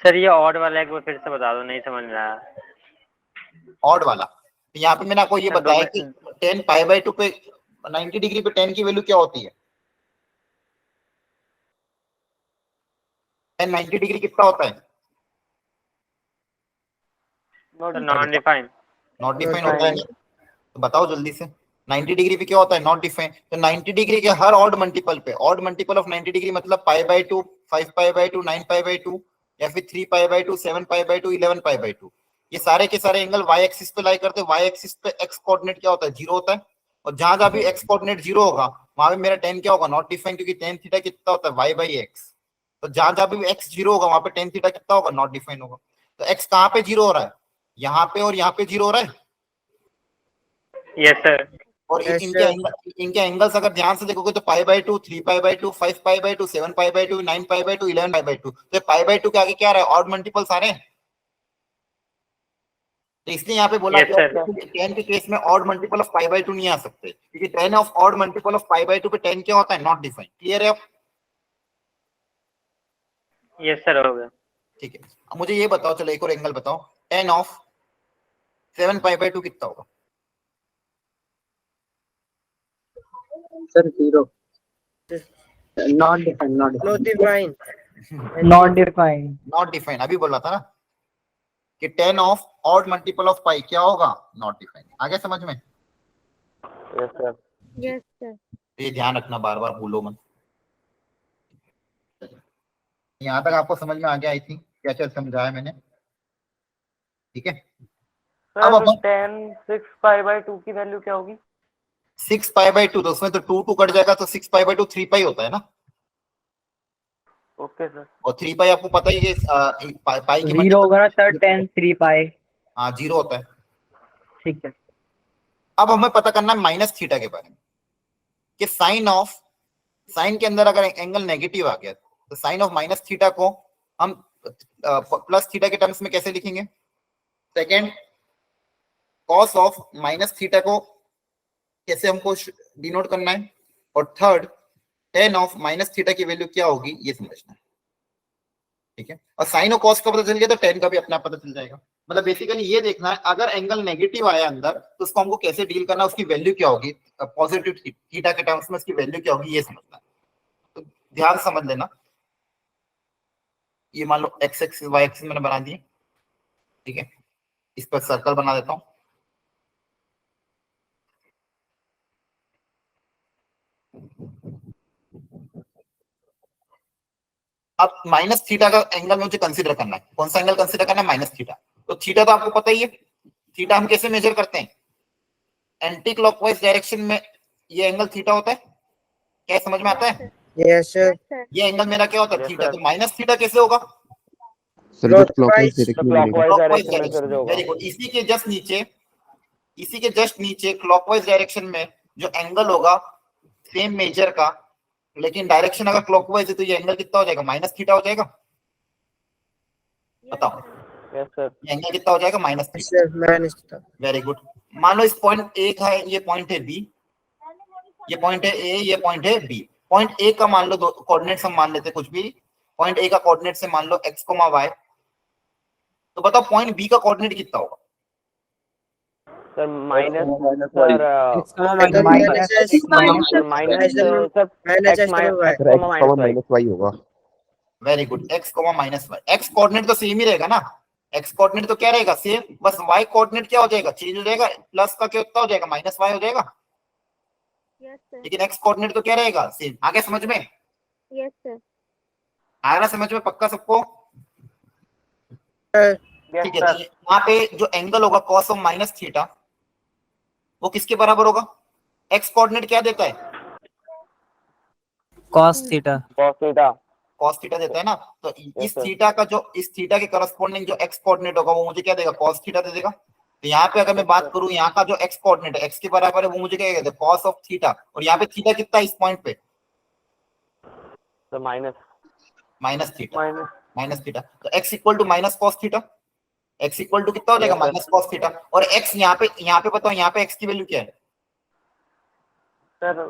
सर ये ऑड वाला एक बार फिर से बता दो, नहीं समझ में आया। ऑड वाला, तो यहाँ पे मैंने आपको ये सर, बताया कि tan π/2 पे 90 डिग्री पे tan की वैल्यू क्या होती है, tan 90 डिग्री कितना होता है, नॉन डिफाइंड। नॉट डिफाइन होता है ना? तो बताओ जल्दी से, 90 डिग्री पे क्या होता है, नॉट डिफाइन। तो 90 डिग्री के हर ऑड मल्टीपल पे, ऑड मल्टीपल ऑफ 90 डिग्री मतलब π/2, 5π/2, 9π/2, या फिर 3π/2, 7π/2, 11π/2, ये सारे के सारे एंगल y एक्सिस पे लाई करते हैं। y एक्सिस पे x कोऑर्डिनेट क्या होता है, 0 होता है। और जहां जहां भी x कोऑर्डिनेट 0 होगा वहां पे मेरा tan क्या होगा, नॉट डिफाइन, क्योंकि tan थीटा कितना होता है, y/x। तो जहां जहां भी x 0 होगा वहां पे tan थीटा कितना होगा, नॉट डिफाइन होगा। तो x कहां पे 0 हो रहा है, यहाँ पे और यहाँ पे 0 हो रहा है। Yes sir. और इनके एंगल्स अगर ध्यान से देखोगे तो π/2, 3π/2, 5π/2, 7π/2, 9π/2, 11π/2, तो π/2 के आगे क्या रहा है, ऑड मल्टीपल सारे। तो इसलिए यहाँ पे बोला Yes, sir. tan के केस में ऑड मल्टीपल ऑफ π/2 नहीं आ सकते, क्योंकि tan of odd multiple of π/2 पे tan क्या होता है, नॉट डिफाइंड। क्लियर है अब? यस सर, हो गया। ठीक है, अब मुझे ये बताओ, चलो एक और एंगल बताओ, tan ऑफ 7π/2 कितना होगा? Sir 0. Not defined. Not Not defined. defined. Not defined. Not defined, अभी बोला था ना कि tan of odd multiple of pi क्या होगा, नॉट डिफाइंड। आगे समझ में? Yes sir. Yes, sir. ये ध्यान रखना, बार बार भूलो मत। यहाँ तक आपको समझ में आ गया आई थिंक, क्या क्या समझाया मैंने, ठीक है? अब सर अपन 10 6π/2 की वैल्यू क्या होगी? 6π/2, तो उसमें तो 2 कट जाएगा, तो 6π/2 3π होता है ना। Okay sir. और 3π आपको पता ही है, पाई की 0 होगा ना सर, 10 3 पाई. हाँ 0 होता है। ठीक है. अब हमें पता करना है माइनस थीटा के बारे में, कि साइन के अंदर अगर एंगल नेगेटिव आ गया तो साइन ऑफ माइनस थीटा को हम प्लस थीटा के टर्म्स में कैसे लिखेंगे। Second, cos of minus theta को कैसे हमको डिनोट करना है। और third, tan of minus theta की वैल्यू क्या होगी ये समझना है, ठीक है? और साइन और कॉस का पता चल गया तो tan का भी अपना पता चल जाएगा। मतलब बेसिकली ये देखना है, अगर एंगल नेगेटिव आया अंदर तो उसको हमको कैसे डील करना है, उसकी वैल्यू क्या होगी, पॉजिटिव थीटा के टर्म्स में उसकी वैल्यू क्या होगी ये समझना है। तो ध्यान समझ लेना, ये मान लो x एक्सिस y एक्सिस मैंने बना दिए, ठीक है? इस पर सर्कल बना देता हूं, अब माइनस थीटा का एंगल मुझे कंसीडर करना है। कौन सा एंगल कंसीडर करना है? Minus theta. तो थीटा तो आपको पता ही है, थीटा हम कैसे मेजर करते हैं? एंटी क्लॉकवाइज डायरेक्शन में ये एंगल थीटा होता है। क्या समझ में आता है? Yes sir. Yes, sir. ये एंगल मेरा क्या होता है? Yes, theta. sir. तो माइनस थीटा कैसे होगा? सर जो क्लॉकवाइज Clockwise. डायरेक्शन तो में मिलेगा। क्लॉकवाइज क्लॉकवाइज डायरेक्शन में सर जो होगा। Very good. इसी के जस्ट नीचे क्लॉकवाइज डायरेक्शन में जो एंगल होगा सेम मेजर का, लेकिन डायरेक्शन अगर क्लॉकवाइज है तो ये एंगल कितना हो जाएगा? माइनस थीटा हो जाएगा। Yes, बताओ, sir. Yes sir. ये एंगल कितना हो जाएगा? Minus yes theta. Sir minus theta. Very good. मान लो इस पॉइंट ए का है, ये पॉइंट है बी, ये पॉइंट है ए, ये पॉइंट है बी। पॉइंट ए का मान लो दो कोऑर्डिनेट्स हम मान लेते हैं कुछ भी। पॉइंट ए का कोऑर्डिनेट से मान लो x, y। तो बताओ पॉइंट बी का कोऑर्डिनेट कितना होगा? Sir minus sir minus S Minus sir minus sir minus X S Y. Minus sir x minus Y. Minus Y होगा। Very good. x, minus Y. x coordinate तो same ही रहेगा ना। x coordinate तो क्या रहेगा? सेम। बस y coordinate क्या हो जाएगा? चेंज हो जाएगा। प्लस का कितना हो जाएगा? माइनस y हो जाएगा। Yes, sir. लेकिन x कोऑर्डिनेट तो क्या रहेगा? सेम। आगे समझ में Yes, sir. आ रहा? समझ में पक्का सबको? यस ठीक है। तो सर। यहाँ पे जो एंगल होगा cos ऑफ माइनस थीटा, वो किसके बराबर होगा? x कोऑर्डिनेट क्या देता है? cos theta. Cos theta. cos theta देता है ना। तो Yes, इस sir. थीटा का जो इस थीटा के करस्पॉन्डिंग जो x कोऑर्डिनेट होगा वो मुझे क्या देगा? cos थीटा दे देगा। तो यहाँ पे अगर मैं बात करूं, यहाँ का जो x कोऑर्डिनेट है x के बराबर है, वो मुझे क्या कहते हैं? cos of theta. और यहाँ पे थीटा कितना है इस पॉइंट पे? Sir minus minus theta. Minus. Minus theta. तो x equal to minus cos theta. x equal to कितना हो जाएगा? Yes, sir. Minus cos theta. और x यहाँ पे बताओ, यहाँ पे x की वैल्यू क्या है? Sir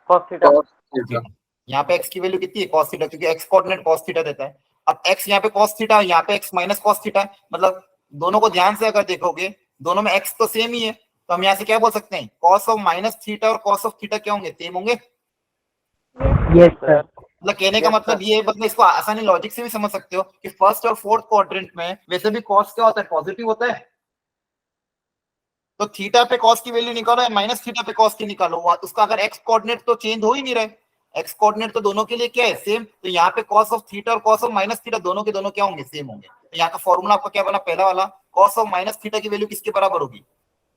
cos theta. यहाँ पे x की वैल्यू कितनी है? cos थीटा, क्योंकि x कोऑर्डिनेट cos थीटा देता है। अब x यहाँ पे cos थीटा, यहाँ पे x माइनस cos थीटा है। मतलब दोनों को ध्यान से अगर देखोगे, दोनों में x तो सेम ही है। तो हम यहाँ से क्या बोल सकते हैं? cos ऑफ माइनस थीटा और cos ऑफ थीटा क्या होंगे? सेम होंगे। Yes sir. मतलब कहने का Yes, मतलब ये है, मतलब इसको आसानी लॉजिक से भी समझ सकते हो कि फर्स्ट और फोर्थ क्वाड्रेंट में वैसे भी cos क्या होता है? पॉजिटिव होता है। तो थीटा पे cos की वैल्यू निकालो या माइनस थीटा पे cos की निकालो, उसका अगर x कोऑर्डिनेट तो चेंज हो ही नहीं रहे। x कोऑर्डिनेट तो दोनों के लिए क्या है? सेम। तो यहाँ पे cos ऑफ थीटा और cos ऑफ माइनस थीटा दोनों के दोनों क्या होंगे? सेम होंगे। तो यहाँ का फॉर्मूला आपका क्या बना? पहला वाला cos ऑफ माइनस थीटा की वैल्यू किसके बराबर होगी?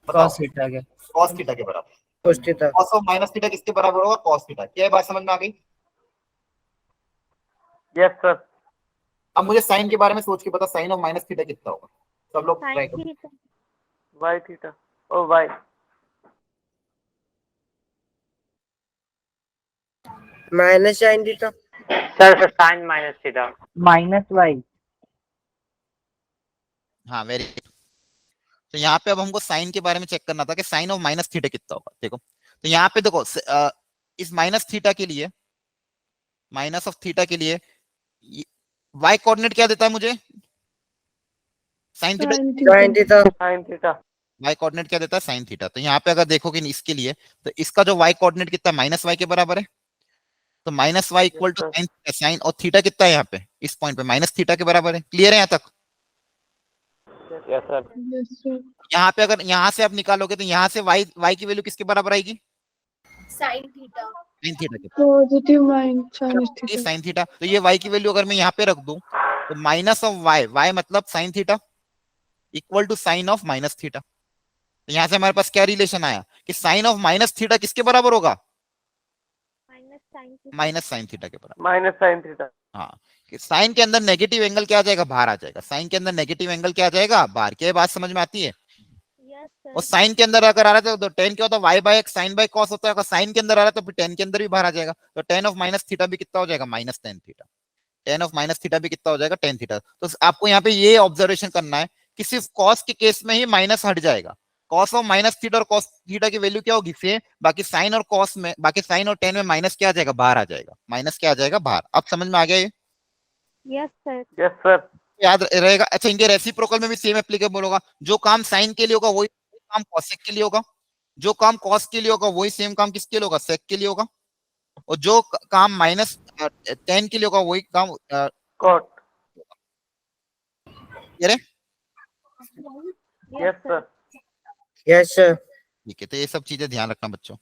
cos थीटा के। cos थीटा के बराबर। cos theta. cos of minus theta किसके बराबर होगा? cos theta. क्या बात समझ में आ गई? Yes sir. अब मुझे साइन के बारे में सोच के पता, साइन ऑफ माइनस थीटा कितना होगा? सब लोग ट्राई Sin करो। theta. Y theta. O y. Minus sine theta. Sir sine minus theta. Minus y. हाँ वेरी। तो यहाँ पे अब हमको साइन के बारे में चेक करना था कि साइन ऑफ माइनस थीटा कितना होगा। देखो, तो यहाँ पे देखो, इस माइनस थीटा के लिए, माइनस ऑफ थीटा के लिए y कोऑर्डिनेट क्या देता है मुझे? Sign theta. Sign theta. Sine theta. y coordinate क्या देता है? Sine theta. तो यहाँ पे अगर देखोगे इसके लिए, तो इसका जो y कोऑर्डिनेट कितना है? माइनस वाई के बराबर है। तो minus y equal to sine theta. Sine और थीटा कितना है यहाँ पे? इस पॉइंट पे माइनस थीटा के बराबर है। क्लियर है यहाँ तक? Yes sir. Yes, sir. यहाँ पे अगर यहाँ से आप निकालोगे तो यहाँ से y की वैल्यू किसके बराबर आएगी? Sin theta. साइन थीटा के। Positive minus theta. Sign theta. तो ये y की वैल्यू अगर मैं यहाँ पे रख दूं, तो माइनस ऑफ y मतलब sine theta equal to sine of minus theta. तो यहाँ से हमारे पास क्या रिलेशन आया कि साइन ऑफ माइनस थीटा किसके बराबर होगा? Minus sin theta. Minus sine theta के बराबर। Minus sine theta. हाँ, कि साइन के अंदर नेगेटिव एंगल क्या आ जाएगा? बाहर आ जाएगा। साइन के अंदर नेगेटिव एंगल क्या आ जाएगा? बाहर। क्या बात समझ में आती है? Yes, sir. और साइन के अंदर अगर आ रहा था तो टेन क्या होता है? Y by x sine by cos होता है। अगर साइन के अंदर आ रहा है तो फिर टेन के अंदर भी बाहर आ जाएगा। तो टेन ऑफ माइनस थीटा भी कितना हो जाएगा? Minus ten theta. Ten of minus theta भी कितना हो जाएगा? Tan theta. तो आपको यहाँ पे ये ऑब्जर्वेशन करना है कि सिर्फ कॉस के केस में ही माइनस हट जाएगा। कॉस ऑफ माइनस थीटा और कॉस थीटा की वैल्यू क्या होगी? सेम। बाकी साइन और कॉस में, बाकी साइन और टेन में माइनस क्या आ जाएगा? बाहर आ जाएगा। माइनस क्या आ जाएगा? बाहर। अब समझ में आ गया ये? Yes, sir. Yes sir. याद रहेगा। अच्छा, इनके रेसिप्रोकल में भी सेम एप्लीकेबल होगा। जो काम साइन के लिए होगा वही काम कॉसेक के लिए होगा। जो काम कॉस के लिए होगा वही सेम काम किसके लिए होगा? सेक के लिए होगा। और जो काम माइनस टेन के लिए होगा वही काम कॉट। ये Yes, yes sir. Sir. Yes sir. ठीक है। तो ये सब चीजें ध्यान रखना बच्चों।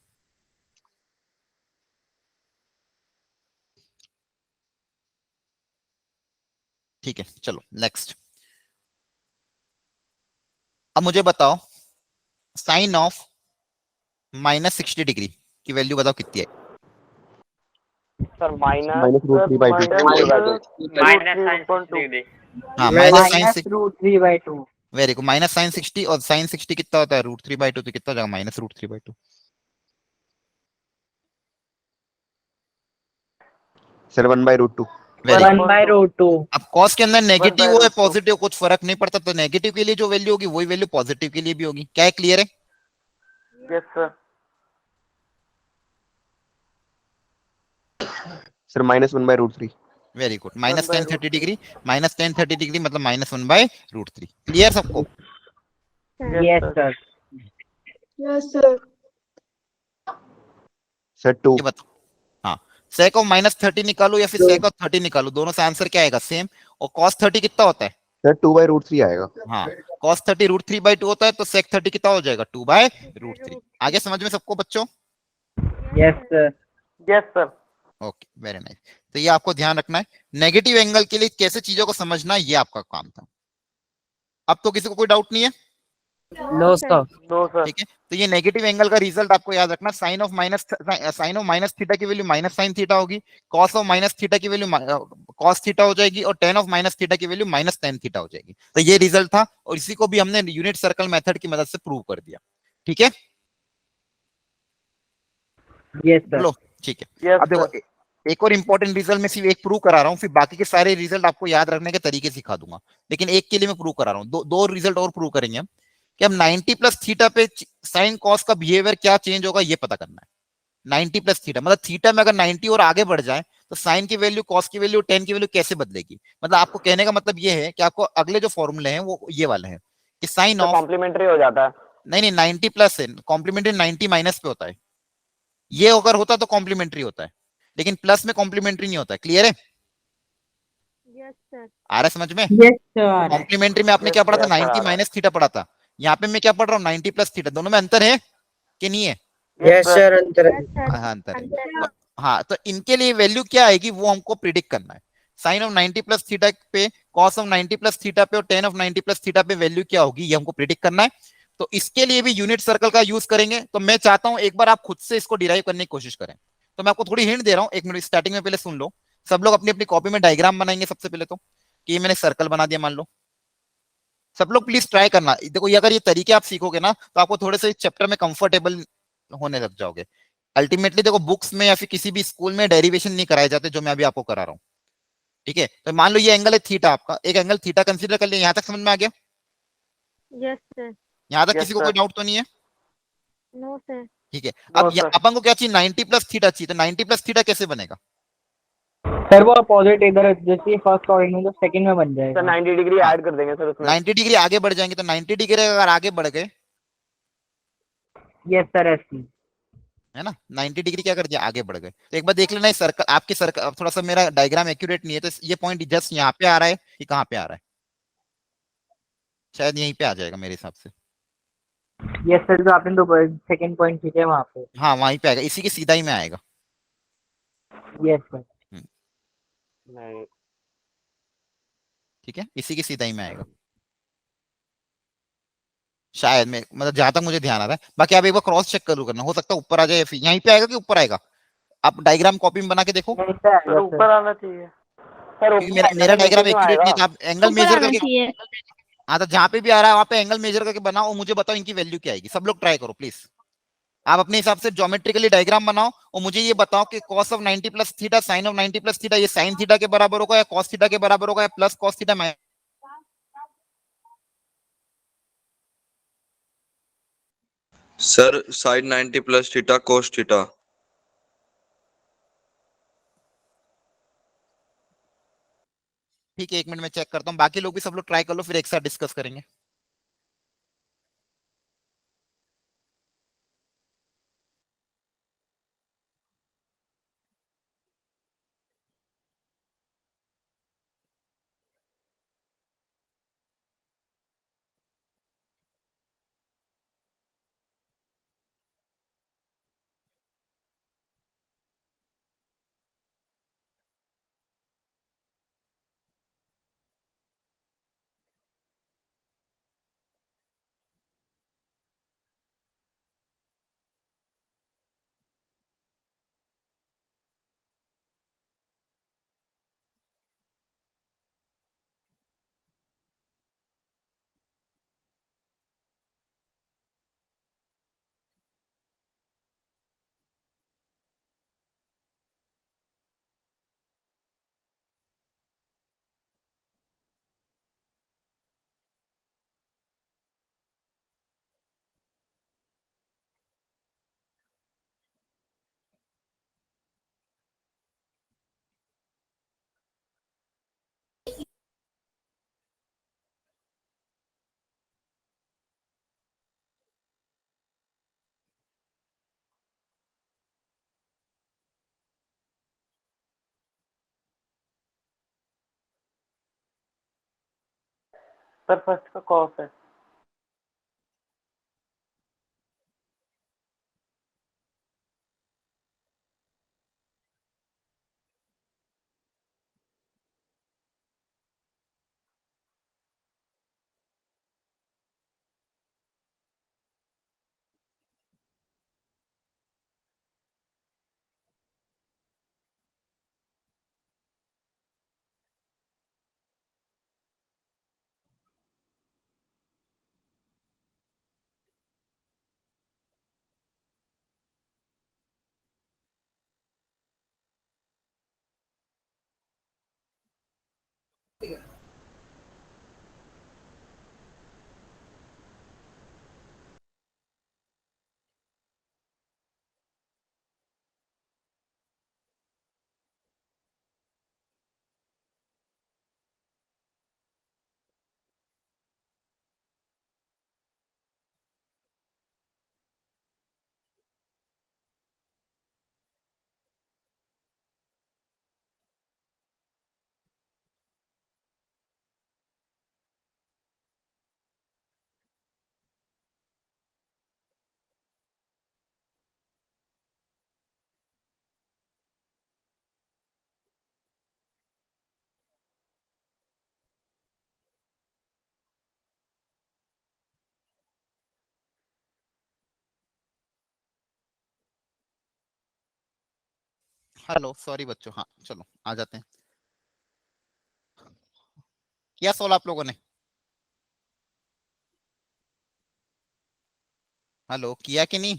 ठीक है, चलो नेक्स्ट। अब मुझे बताओ साइन ऑफ -60 डिग्री की वैल्यू बताओ कितनी है। Sir minus minus root 3 by 2। हाँ Minus- -sin very good, -sin 60 और sin 60 कितना होता है √3/2, तो कितना हो जाएगा -√3/2। सर 1/√2। Very good. 1/√2 अब cos के अंदर नेगेटिव हो या 1/√2। पॉजिटिव कुछ फर्क नहीं पड़ता, तो नेगेटिव के लिए जो वैल्यू होगी वही वैल्यू पॉजिटिव के लिए भी होगी। क्या है, क्लियर है? Yes sir. Sir -1/√3। Very good, -tan 30 degree, -tan 30 degree मतलब -1/√3। क्लियर सबको? Yes sir. Yes, sir. Sir 2। ये बताओ, हाँ, sec ऑफ -30 निकालो या फिर sec ऑफ 30 निकालो, दोनों से आंसर क्या आएगा? सेम। और cos 30 कितना होता है? सर 2/√3 आएगा। हाँ, cos 30 √3/2 होता है, तो sec 30 कितना हो जाएगा? 2/√3। आगे समझ में सबको बच्चों? Yes sir. Yes sir. Okay, very nice. तो ये आपको ध्यान रखना है, नेगेटिव एंगल के लिए कैसे चीजों को समझना है, ये आपका काम था। अब तो किसी को कोई डाउट नहीं है? No sir. No sir. ठीक है, तो ये नेगेटिव एंगल का रिजल्ट आपको याद रखना, साइन ऑफ माइनस थीटा की वैल्यू -sin थीटा होगी, कॉस ऑफ माइनस थीटा की वैल्यू कॉस थीटा हो जाएगी, और टेन ऑफ माइनस थीटा की वैल्यू -tan थीटा हो जाएगी। तो ये रिजल्ट था, और इसी को भी हमने यूनिट सर्कल मेथड की मदद से प्रूव कर दिया। ठीक है, Yes sir. बोलो। ठीक है, यस अब देखो सर। एक और इंपॉर्टेंट रिजल्ट में सिर्फ एक प्रूव करा रहा हूँ, फिर बाकी के सारे रिजल्ट आपको याद रखने के तरीके सिखा दूंगा, लेकिन एक के लिए मैं प्रूव करा रहा हूँ। दो रिजल्ट और प्रूव करेंगे हम, कि हम 90 प्लस थीटा पे साइन कॉस का बिहेवियर क्या चेंज होगा ये पता करना है। 90 प्लस थीटा मतलब थीटा में अगर 90 और आगे बढ़ जाए तो साइन की वैल्यू, कॉस की वैल्यू, टेन की वैल्यू कैसे बदलेगी। मतलब आपको कहने का मतलब ये है कि आपको अगले जो फॉर्मूले हैं वो ये वाले हैं कि साइन तो ऑफ, कॉम्प्लीमेंट्री हो जाता है। नहीं 90 प्लस है, कॉम्प्लीमेंट्री 90 माइनस पे होता है। ये अगर होता तो कॉम्प्लीमेंट्री होता है, लेकिन प्लस में कॉम्प्लीमेंट्री नहीं होता है। क्लियर है? Yes, sir. आ रहा है समझ में? Yes sir. कॉम्प्लीमेंट्री में आपने क्या पढ़ा था? Yes, sir, 90 आ रहा है। माइनस थीटा पढ़ा था। यहाँ पे मैं क्या पढ़ रहा हूँ? 90 प्लस थीटा। दोनों में अंतर है कि नहीं है? Yes sir. अंतर है। Yes, sir. हाँ, अंतर है। अंतर तो हाँ, तो इनके लिए वैल्यू क्या आएगी वो हमको प्रिडिक्ट करना है। साइन ऑफ 90 प्लस थीटा पे, कॉस ऑफ 90 प्लस थीटा पे और टेन ऑफ 90 प्लस थीटा पे वैल्यू क्या होगी ये हमको प्रिडिक्ट करना है। तो इसके लिए भी यूनिट सर्कल का यूज करेंगे। तो मैं चाहता हूं एक बार आप खुद से इसको डिराइव करने की कोशिश करें। तो मैं आपको थोड़ी हिंट दे रहा हूँ, एक मिनट स्टार्टिंग में पहले सुन लो। सब लोग अपनी अपनी कॉपी में डायग्राम बनाएंगे सबसे पहले। तो कि ये मैंने सर्कल बना दिया मान लो। सब लोग प्लीज ट्राई करना। देखो ये अगर ये तरीके आप सीखोगे ना तो आपको थोड़े से चैप्टर में कंफर्टेबल होने लग जाओगे। अल्टीमेटली देखो बुक्स में या फिर किसी भी स्कूल में डेरिवेशन नहीं कराए जाते जो मैं अभी आपको करा रहा हूँ। ठीक है, तो मान लो ये एंगल है थीटा, आपका एक एंगल थीटा कंसीडर कर लिया। यहाँ तक समझ में आ गया? Yes, sir. यहाँ तक Yes, किसी को sir. कोई डाउट तो नहीं है? No, sir. ठीक है, No, अब sir. अपन को क्या चाहिए? 90 प्लस थीटा चाहिए। तो 90 प्लस थीटा कैसे बनेगा? सर वो अपोजिट इधर जैसे फर्स्ट और में तो सेकंड में बन सर जाएगा। 90 डिग्री हाँ, ऐड कर देंगे सर उसमें। 90 डिग्री आगे बढ़ जाएंगे। तो 90 डिग्री अगर आगे बढ़ गए, यस सर ऐसी। है ना, 90 डिग्री क्या कर दिया? आगे बढ़ गए। तो एक बार देख लेना सर्कल, आपके सर्कल, अब थोड़ा सा मेरा डायग्राम एक्यूरेट नहीं है तो ये पॉइंट जस्ट यहाँ पे आ रहा है कि कहाँ पे आ रहा है? शायद यहीं पे आ जाएगा मेरे हिसाब से। यस सर जो आपने दो सेकंड पॉइंट खींचे वहाँ पे। हाँ, वहीं पे आएगा, इसी की सीधा ही में आएगा। Yes sir. नहीं। ठीक है, इसी की सीधा ही में आएगा शायद। में मतलब जहां तक मुझे ध्यान आ रहा है। बाकी आप एक बार क्रॉस चेक करो, करना हो सकता है ऊपर आ जाए या फिर यहीं पे आएगा कि ऊपर आएगा। आप डायग्राम कॉपी में बना के देखो, यहीं पे सर आएगा ऊपर आना चाहिए। सर क्योंकि ऊपर मेरा आएगा मेरा सर, नीचे डायग्राम क्यों एक्यूरेट नहीं आएगा? था। आप एंगल ऊपर मेजर आना करके, चाहिए। हाँ तो जहां पे भी आ रहा है वहां पे एंगल मेजर करके बनाओ और मुझे बताओ इनकी वैल्यू क्या आएगी। सब लोग ट्राई करो प्लीज। आप अपने हिसाब से ज्योमेट्रिकली डायग्राम बनाओ और मुझे ये बताओ कि cos of 90 plus theta, sine of 90 plus theta, ये साइन थीटा के बराबर होगा या cos थीटा के बराबर होगा या plus cos theta minus. Sir sine 90 plus theta cos theta. ठीक है, एक मिनट में चेक करता हूँ। बाकी लोग भी सब लोग ट्राई कर लो, फिर एक साथ डिस्कस करेंगे। सर फर्स्ट का कॉस है। हेलो, सॉरी बच्चों, हाँ चलो आ जाते हैं। किया सोल्व आप लोगों ने? हेलो, किया कि नहीं?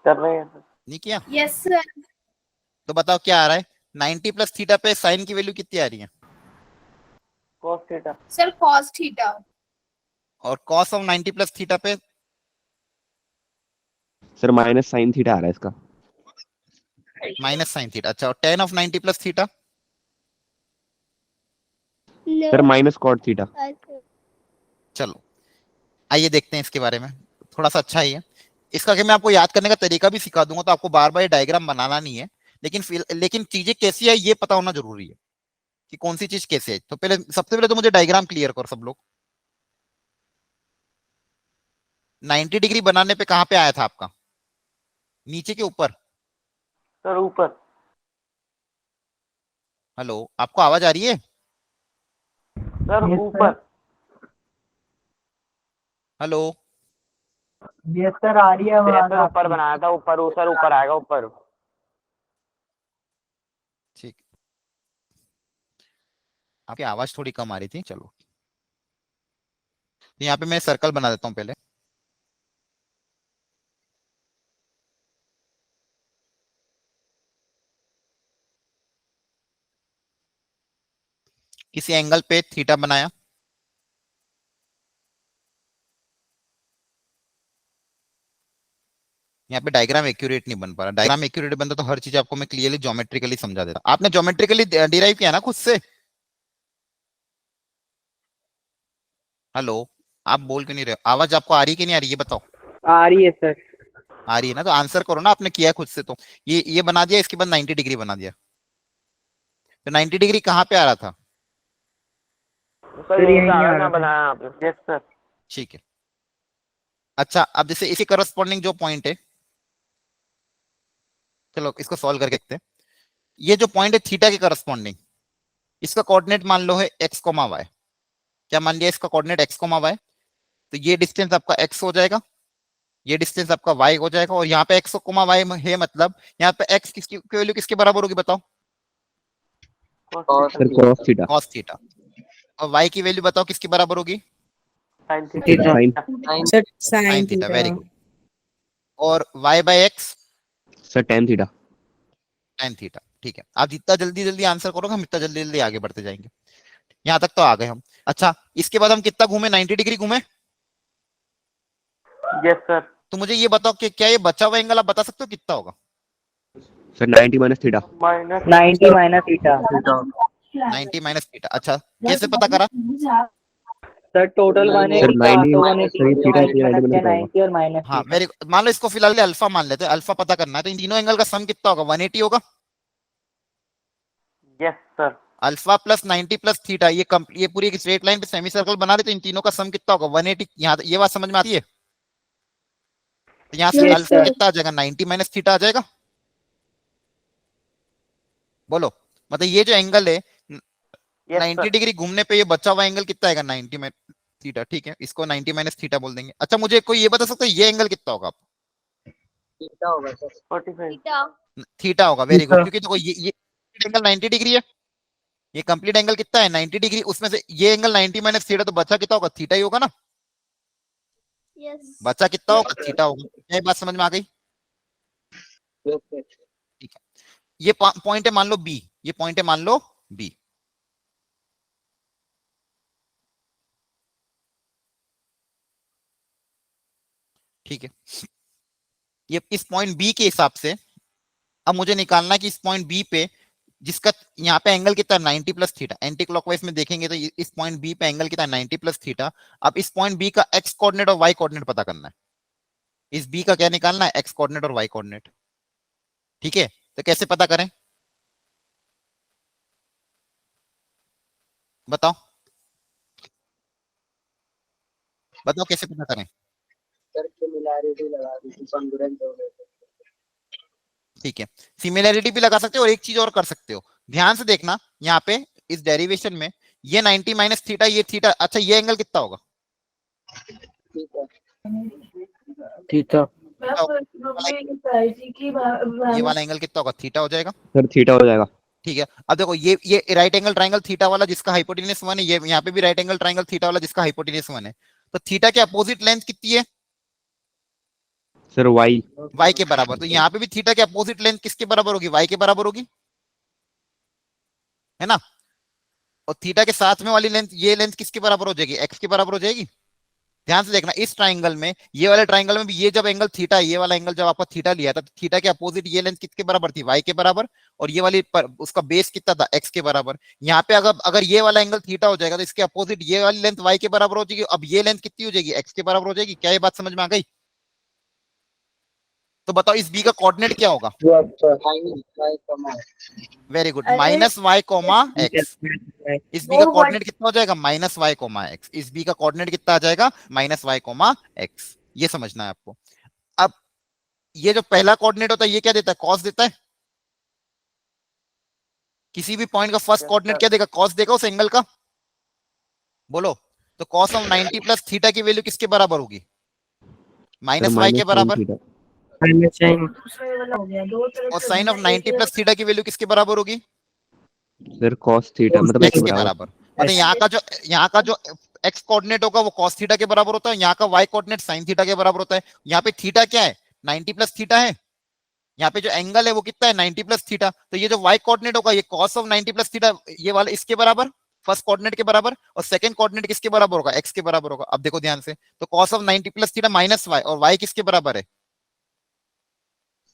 कर रहे हैं सर। नहीं किया? Yes, sir. तो बताओ क्या आ रहा है? 90 प्लस थीटा पे साइन की वैल्यू कितनी आ रही है? Cos theta. Sir, cos theta. और कॉस ऑफ 90 प्लस थीटा पे? सर माइनस साइन थीटा आ रहा है इसका। Minus sine theta. अच्छा, और tan of 90 plus theta? Sir No. Minus cot theta. चलो आइए देखते हैं इसके बारे में, थोड़ा सा अच्छा ही है इसका कि मैं आपको याद करने का तरीका भी सिखा दूंगा, तो आपको बार बार डायग्राम बनाना नहीं है, लेकिन चीजें कैसी है ये पता होना जरूरी है कि कौन सी चीज कैसे है। तो पहले, सबसे पहले तो मुझे डायग्राम क्लियर करो सब लोग। 90 डिग्री बनाने पे कहां पे आया था आपका? नीचे के ऊपर? सर ऊपर। हेलो, आपको आवाज आ रही है? सर Yes, ऊपर। हेलो, यस सर आ रही है आवाज सर ऊपर आपकी। बनाया था, ऊपर सर ऊपर आएगा ऊपर। ठीक, आपकी आवाज थोड़ी कम आ रही थी। चलो, तो यहाँ पे मैं सर्कल बना देता हूँ पहले। किसी एंगल पे थीटा बनाया, यहाँ पे डायग्राम एक्यूरेट नहीं बन पा रहा। डायग्राम एक्यूरेट बनता तो हर चीज आपको मैं क्लियरली ज्योमेट्रिकली समझा देता। आपने ज्योमेट्रिकली डिराइव किया ना खुद से? हेलो, आप बोल क्यों नहीं रहे हो? आवाज आपको आ रही कि नहीं आ रही, ये बताओ। आ रही है सर। आ रही है ना, तो आंसर करो ना, आपने किया है खुद से तो। ये बना दिया, इसके बाद 90 डिग्री बना दिया। तो 90 डिग्री कहाँ पे आ रहा था? सर यही यहीं पे आ आ रहा रहा था। बनाया आपने। Yes sir. ठीक है। अच्छा, अब जैसे इसी करस्पॉन्डिंग जो पॉइंट है, चलो इसको सॉल्व करके देखते हैं। ये जो पॉइंट है थीटा के करस्पॉन्डिंग, इसका कोऑर्डिनेट मान लो है एक्स कोमा वाई। क्या मान लिया इसका कोऑर्डिनेट एक्स कोमा वाई? तो ये डिस्टेंस आपका एक्स हो जाएगा, ये डिस्टेंस आपका वाई हो जाएगा, और यहाँ पे एक्स कोमा वाई है, मतलब यहाँ पे एक्स किसकी वैल्यू किसके बराबर होगी बताओ? Sir cross theta. Cos theta. और वाई की वैल्यू बताओ किसके बराबर होगी? Sine theta. Sine. Sir, sine theta, very good. और Y by X? Sir tan theta. Tan theta. ठीक है, आप जितना जल्दी जल्दी आंसर करोगे हम इतना जल्दी जल्दी आगे बढ़ते जाएंगे। यहाँ तक तो आ गए हम। अच्छा, इसके बाद हम कितना घूमे? 90 डिग्री घूमे। Yes sir. तो मुझे ये बताओ कि क्या ये बचा हुआ एंगल आप बता सकते हो कितना होगा? Sir 90 minus theta. Minus 90 minus theta. 90 minus theta. अच्छा, कैसे पता करा? सर टोटल सर 180 का 90 तो सर ये 180 थीटा माइनस 90 क्या माइनस होगा। 90 और माइनस हाँ, थीटा। मेरे मान लो इसको फिलहाल अल्फा मान लेते हैं, अल्फा पता करना है, तो इन तीनों एंगल का सम कितना होगा? 180 होगा। Yes sir. Alpha plus 90 plus theta, ये पूरी एक स्ट्रेट लाइन पे सेमी सर्कल बना दे तो इन तीनों का सम कितना होगा 180। यहाँ ये बात समझ में आती है? तो यहाँ से Yes, अल्फा sir. कितना आ जाएगा 90 माइनस थीटा आ जाएगा। बोलो, मतलब ये जो एंगल है यस 90 सर। डिग्री घूमने पे ये बचा हुआ एंगल कितना आएगा 90 में थीटा। ठीक है, इसको 90 माइनस थीटा बोल देंगे। अच्छा मुझे कोई ये बता सकता है ये एंगल कितना होगा? 45। थीटा होगा, वेरी गुड। sir. क्योंकि देखो ये एंगल 90 डिग्री है, ये कंप्लीट एंगल कितना है 90 डिग्री, उसमें से ये एंगल 90 माइनस थीटा, तो बचा कितना होगा थीटा ही होगा ना। Yes. बचा कितना होगा थीटा होगा। क्या ये बात समझ में आ गई? ठीक है, ये पॉइंट है मान लो बी, ये पॉइंट है मान लो बी। ठीक है, ये इस पॉइंट बी के हिसाब से अब मुझे निकालना है कि इस पॉइंट बी पे जिसका यहाँ पे एंगल कितना है 90 प्लस थीटा, एंटी क्लॉकवाइज में देखेंगे तो इस पॉइंट बी पे एंगल कितना है 90 प्लस थीटा। अब इस पॉइंट बी का एक्स कोऑर्डिनेट और वाई कोऑर्डिनेट पता करना है। इस बी का क्या निकालना है एक्स कोऑर्डिनेट और वाई कोऑर्डिनेट। ठीक है, तो कैसे पता करें बताओ, बताओ कैसे पता करें? ठीक है, सिमिलैरिटी भी लगा सकते हो और एक चीज और कर सकते हो, ध्यान से देखना यहाँ पे इस डेरिवेशन में ये 90 माइनस थीटा, ये थीटा, अच्छा ये एंगल कितना होगा? थीटा। ये वाला एंगल कितना होगा? थीटा हो जाएगा। सर थीटा हो जाएगा। ठीक है, अब देखो ये राइट एंगल ट्रायंगल थीटा वाला जिसका हाइपोटेन्यूज 1 है, ये यहाँ पे भी राइट एंगल ट्रायंगल थीटा वाला जिसका हाइपोटेन्यूज 1 है, तो थीटा के अपोजिट लेंथ कितनी है? Sir Y. वाई के बराबर। तो यहाँ पे भी थीटा के अपोजिट लेंथ किसके बराबर होगी? वाई के बराबर होगी, है ना। और थीटा के साथ में वाली लेंथ, ये लेंथ किसके बराबर हो जाएगी? एक्स के बराबर हो जाएगी। ध्यान से देखना इस ट्राइंगल में, ये वाले ट्राइंगल में भी ये जब एंगल थीटा, ये वाला एंगल जब आपका थीटा लिया था तो थीटा के अपोजिट ये लेंथ किसके बराबर थी? वाई के बराबर। और ये वाली उसका बेस कितना था? एक्स के बराबर। यहाँ पे अगर अगर ये वाला एंगल थीटा हो जाएगा तो इसके अपोजिट ये वाली लेंथ वाई के बराबर हो जाएगी। अब ये लेंथ कितनी हो जाएगी? एक्स के बराबर हो जाएगी। क्या ये बात समझ में आ गई? तो बताओ इस बी का कोऑर्डिनेट क्या होगा? Very good, minus y comma x. इस बी का कोऑर्डिनेट कितना हो जाएगा? Minus y comma x. इस बी का कोऑर्डिनेट कितना आ जाएगा? Minus y comma x. ये समझना है आपको। अब ये जो पहला कोऑर्डिनेट होता है ये क्या देता है? कॉस देता है। किसी भी पॉइंट का फर्स्ट कोऑर्डिनेट क्या देगा? कॉस देगा उस एंगल का। बोलो, तो कॉस ऑफ 90 प्लस थीटा की वैल्यू किसके बराबर होगी? माइनस वाई के बराबर। और साइन ऑफ 90 प्लस थीटा की वैल्यू किसके बराबर होगी? सर कॉस थीटा मतलब एक्स के बराबर। मतलब यहाँ का जो एक्स कोऑर्डिनेट होगा वो कॉस थीटा के बराबर होता है, यहाँ का वाई कोऑर्डिनेट साइन थीटा के बराबर होता है। यहाँ पे थीटा क्या है? 90 प्लस थीटा है। यहाँ पे जो एंगल है वो कितना है? 90 प्लस थीटा। तो ये जो वाई कोऑर्डिनेट होगा ये कॉस ऑफ 90 प्लस थीटा, ये वाला इसके बराबर, फर्स्ट कोऑर्डिनेट के बराबर। और सेकंड कोऑर्डिनेट किसके बराबर होगा? एक्स के बराबर होगा। अब देखो ध्यान से, तो cos of 90 plus theta minus y, और वाई किसके बराबर है?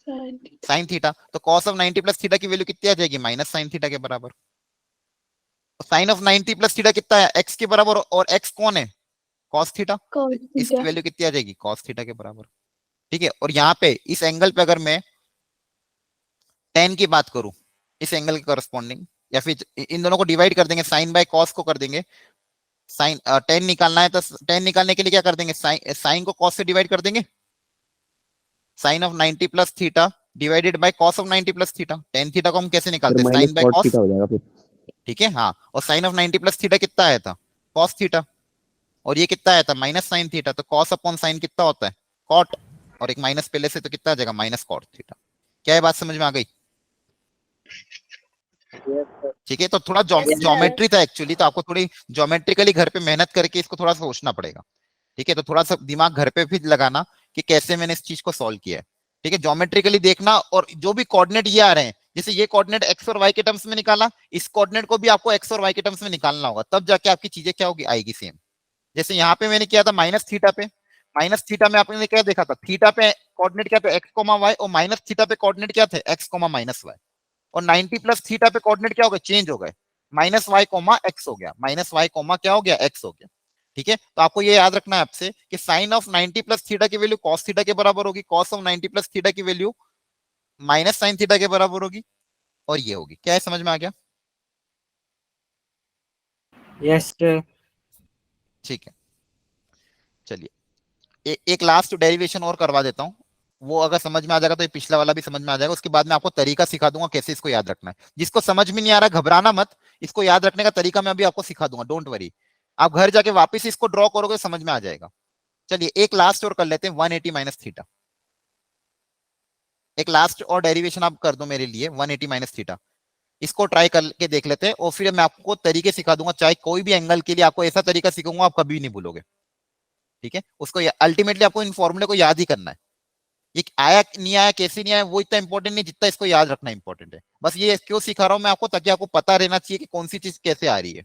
Sine theta. तो कॉस ऑफ 90 प्लस थीटा की वैल्यू कितनी आ जाएगी? माइनस साइन थीटा के बराबर। साइन ऑफ 90 प्लस थीटा कितना है? एक्स के बराबर। और एक्स कौन है? Cos theta. इसकी वैल्यू कितनी आ जाएगी? कॉस थीटा के बराबर। ठीक है, और यहाँ पे इस एंगल पे अगर मैं tan की बात करूं, इस एंगल के करस्पॉन्डिंग, या फिर इन दोनों को डिवाइड कर देंगे, साइन बाय कॉस को कर देंगे। साइन tan निकालना है तो tan निकालने के लिए क्या कर देंगे? साइन को कॉस से डिवाइड कर देंगे। Sine of 90 plus theta divided by cos of 90 plus theta. tan theta को हम कैसे निकालते हैं? Sine by cos cos. Theta हो जाएगा फिर। ठीक है, हाँ। और साइन ऑफ 90 प्लस थीटा कितना आया था? Cos theta. और ये कितना आया था? Minus sine theta. तो कॉस अपॉन साइन कितना होता है? कॉट। और एक माइनस पहले से, तो कितना आ जाएगा? Minus cot theta. क्या ये बात समझ में आ गई? ठीक है, तो थोड़ा ज्योमेट्री था एक्चुअली, तो आपको थोड़ी ज्योमेट्रिकली घर पे मेहनत करके इसको थोड़ा सा सोचना पड़ेगा। ठीक है, तो थोड़ा सा दिमाग घर पे भी लगाना कि कैसे मैंने इस चीज को सॉल्व किया है। ठीक है, ज्योमेट्रिकली देखना। और जो भी कोऑर्डिनेट ये आ रहे हैं, जैसे ये कोऑर्डिनेट एक्स और वाई के टर्म्स में निकाला, इस कोऑर्डिनेट को भी आपको एक्स और वाई के टर्म्स में निकालना होगा, तब जाके आपकी चीजें क्या होगी? आएगी सेम। जैसे यहाँ पे मैंने किया था माइनस थीटा पे, माइनस थीटा में आपने क्या देखा था? थीटा पे कोऑर्डिनेट क्या थे? X comma y. और माइनस थीटा पे कोऑर्डिनेट क्या थे? X comma minus y. और 90 प्लस थीटा पे कोऑर्डिनेट क्या हो गए? चेंज हो गए, माइनस वाई कोमा एक्स हो गया। माइनस वाई कोमा क्या हो गया? एक्स हो गया। ठीक है, तो आपको ये याद रखना है आपसे कि साइन ऑफ 90 प्लस थीटा की वैल्यू कॉस थीटा के बराबर होगी, कॉस ऑफ 90 प्लस थीटा की वैल्यू माइनस साइन थीटा के बराबर होगी, और ये होगी। क्या है, समझ में आ गया? Yes, sir. ठीक है, चलिए एक लास्ट डेरिवेशन और करवा देता हूँ। वो अगर समझ में आ जाएगा तो ये पिछला वाला भी समझ में आ जाएगा। उसके बाद मैं आपको तरीका सिखा दूंगा कैसे इसको याद रखना है। जिसको समझ में नहीं आ रहा घबराना मत, इसको याद रखने का तरीका मैं अभी आपको सिखा दूंगा, डोंट वरी। आप घर जाके वापस इसको ड्रॉ करोगे समझ में आ जाएगा। चलिए एक लास्ट और कर लेते हैं, 180 माइनस थीटा। एक लास्ट और डेरिवेशन आप कर दो मेरे लिए, 180 माइनस थीटा। इसको ट्राई करके देख लेते हैं और फिर मैं आपको तरीके सिखा दूंगा। चाहे कोई भी एंगल के लिए आपको ऐसा तरीका सिखाऊंगा आप कभी नहीं भूलोगे। ठीक है, उसको अल्टीमेटली आपको इन फॉर्मूले को याद ही करना है। ये आया नहीं आया कैसे नहीं आया वो इतना इंपॉर्टेंट नहीं जितना इसको याद रखना इंपॉर्टेंट है। बस ये क्यों सिखा रहा हूं मैं आपको, ताकि आपको पता रहना चाहिए कि कौन सी चीज कैसे आ रही है।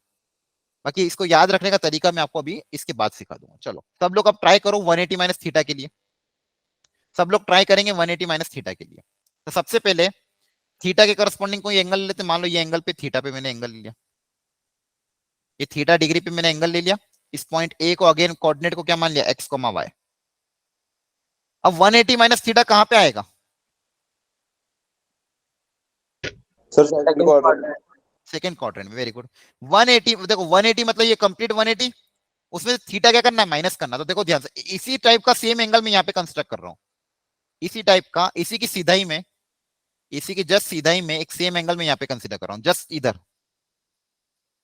बाकी इसको याद रखने का तरीका मैं आपको अभी इसके बाद सिखा दूंगा। चलो सब लोग अब ट्राई करो 180 माइनस थीटा के लिए। सब लोग ट्राई करेंगे 180 माइनस थीटा के लिए। तो सबसे पहले थीटा के करस्पॉन्डिंग कोई एंगल लेते, मान लो ये एंगल पे थीटा पे मैंने एंगल ले लिया, ये थीटा डिग्री पे मैंने एंगल ले लिया। इस पॉइंट ए को अगेन कोऑर्डिनेट को क्या मान लिया, एक्स कोमा वाई। अब 180 माइनस थीटा कहां पे आएगा, sir second quadrant. Second quadrant में। Very good. 180 देखो 180 मतलब ये कंप्लीट 180, उसमें थीटा क्या करना है, माइनस करना। तो देखो ध्यान से इसी टाइप का सेम एंगल मैं यहाँ पे कंस्ट्रक्ट कर रहा हूँ, इसी टाइप का, इसी की सीधाई में, इसी की जस्ट सीधाई में एक सेम एंगल में यहाँ पे कंसीडर कर रहा हूँ, जस्ट इधर।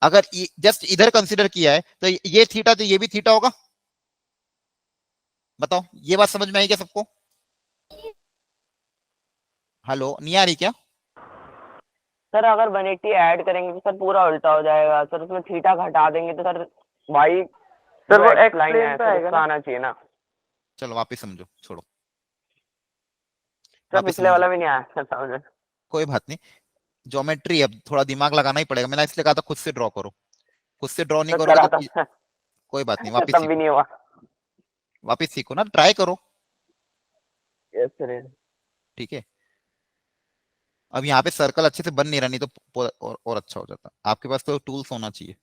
अगर जस्ट इधर कंसीडर किया है तो ये थीटा तो ये भी थीटा होगा। बताओ ये बात समझ में आई क्या सबको? हेलो, नहीं आ रही क्या? सर अगर 180 ऐड करेंगे तो सर पूरा उल्टा हो जाएगा सर, उसमें थीटा घटा देंगे तो सर वाई सर वो एक्स X लाइन plane है पे सर, आएगा उसका ना? आना चाहिए ना चलो वापिस समझो, छोड़ो सर, वापिस पिछले समझो, वाला भी नहीं आया सर समझ। कोई बात नहीं। ज्योमेट्री अब थोड़ा दिमाग लगाना ही पड़ेगा, मैंने इसलिए कहा था खुद से ड्रॉ करो। खुद से ड्रॉ नहीं सर करोगे करा तो था सर, कोई बात नहीं, वापिस तब भी सीखो, नहीं हुआ। वापिस सीखो ना, ट्राई करो। Yes sir. ठीक है, अब यहाँ पे सर्कल अच्छे से बन नहीं रहा, नहीं तो और अच्छा हो जाता। आपके पास तो टूल्स होना चाहिए।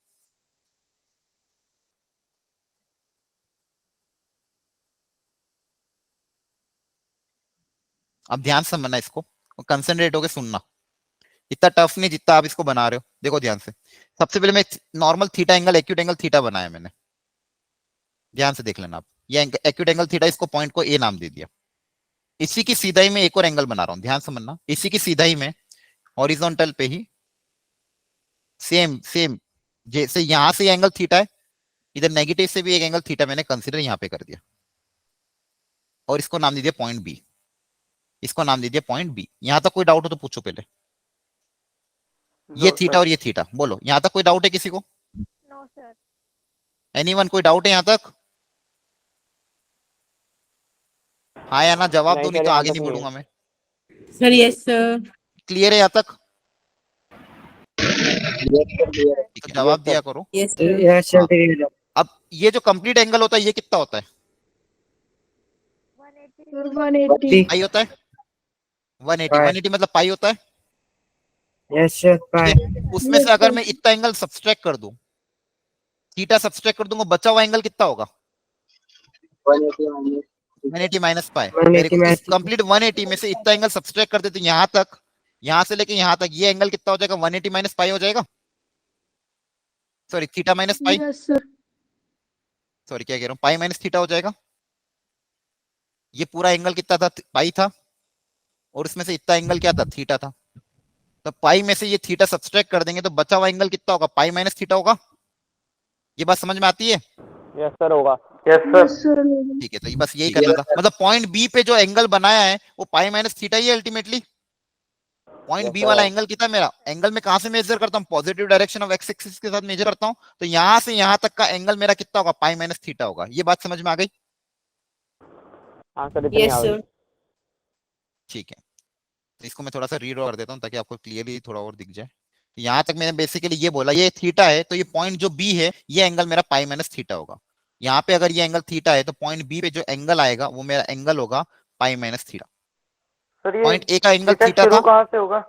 अब ध्यान से समझना इसको, कंसंट्रेट होकर सुनना। इतना टफ नहीं जितना आप इसको बना रहे हो। देखो ध्यान से, सबसे पहले मैं normal theta angle, acute angle theta बनाया मैंने, ध्यान से देख लेना आप। ये एक्यूट एंगल थीटा, इसको पॉइंट को ए नाम दे दिया। इसी की सीधाई में एक और एंगल बना रहा हूं, ध्यान समझना। इसी की सीधाई में हॉरिजॉन्टल पे ही सेम सेम जैसे यहां से एंगल थीटा है, इधर नेगेटिव से भी एक एंगल थीटा मैंने कंसीडर यहां पे कर दिया, और इसको नाम दे दिया पॉइंट बी। इसको नाम दे दिया पॉइंट बी। यहां तक कोई डाउट हो तो पूछो पहले। ये थीटा और ये थीटा, बोलो यहां तक कोई डाउट है किसी को? No, sir. एनीवन, कोई डाउट है यहां तक? हाँ या ना जवाब दो, नहीं नहीं सर, तो यहाँ आगे तक नहीं नहीं बढ़ूंगा है। मैं। Sir, yes, sir. क्लियर है यहाँ तक? Sir. तो जवाब दिया करो। Yes, sir. Yes, sir. हाँ। अब ये जो कंप्लीट एंगल होता है ये कितना होता है? 180. Sir, 180. पाई होता है। 180 Pi. 180 मतलब पाई होता है। Yes, sir. ठीक Pi. है, उसमें से अगर मैं इतना एंगल सब्सट्रैक्ट कर दूं, थीटा सब्सट्रैक्ट कर दूंगा, बचा हुआ एंगल कितना होगा? 180 माइनस पाई। 180 इस minus. कंप्लीट 180 में से इतना एंगल सब्सट्रैक्ट कर देते यहां तक, यहां से लेके यहां तक, ये एंगल कितना हो जाएगा? 180 माइनस पाई हो जाएगा। Sorry, theta minus pi, Yes, sir. Sorry क्या कह रहा हूँ, पाई माइनस थीटा हो जाएगा। ये पूरा एंगल कितना था? पाई था, और इसमें से इतना एंगल क्या था? थीटा था। तो पाई में से ये थीटा सब्सट्रैक्ट कर देंगे तो बचा हुआ एंगल कितना होगा? पाई माइनस थीटा होगा। ये बात समझ में आती है? यस सर होगा। Yes sir. Yes, sir. ठीक है, तो ये बस यही करना था। मतलब पॉइंट बी पे जो एंगल बनाया है वो पाई माइनस थीटा ही है अल्टीमेटली। पॉइंट बी वाला एंगल कितना मेरा? एंगल में कहां से मेजर करता हूँ? Positive direction of x axis के साथ मेजर करता हूँ। तो यहां से यहां तक का एंगल मेरा कितना होगा? पाई माइनस थीटा होगा। ये बात समझ में आ गई? हाँ सर, इतनी Yes, आ गई। sir. ठीक है, तो इसको मैं थोड़ा सा रीड्रॉ कर देता हूँ ताकि आपको क्लियरली थोड़ा और दिख जाए। तो यहाँ तक मैंने बेसिकली ये बोला, ये थीटा है तो ये पॉइंट जो बी है ये एंगल मेरा पाई माइनस थीटा होगा। यहाँ पे अगर ये एंगल थीटा है तो पॉइंट बी पे जो एंगल आएगा वो मेरा एंगल होगा पाई माइनस थीटा। सर ये पॉइंट ए का एंगल थीटा थीटा शुरू था, कहाँ से होगा?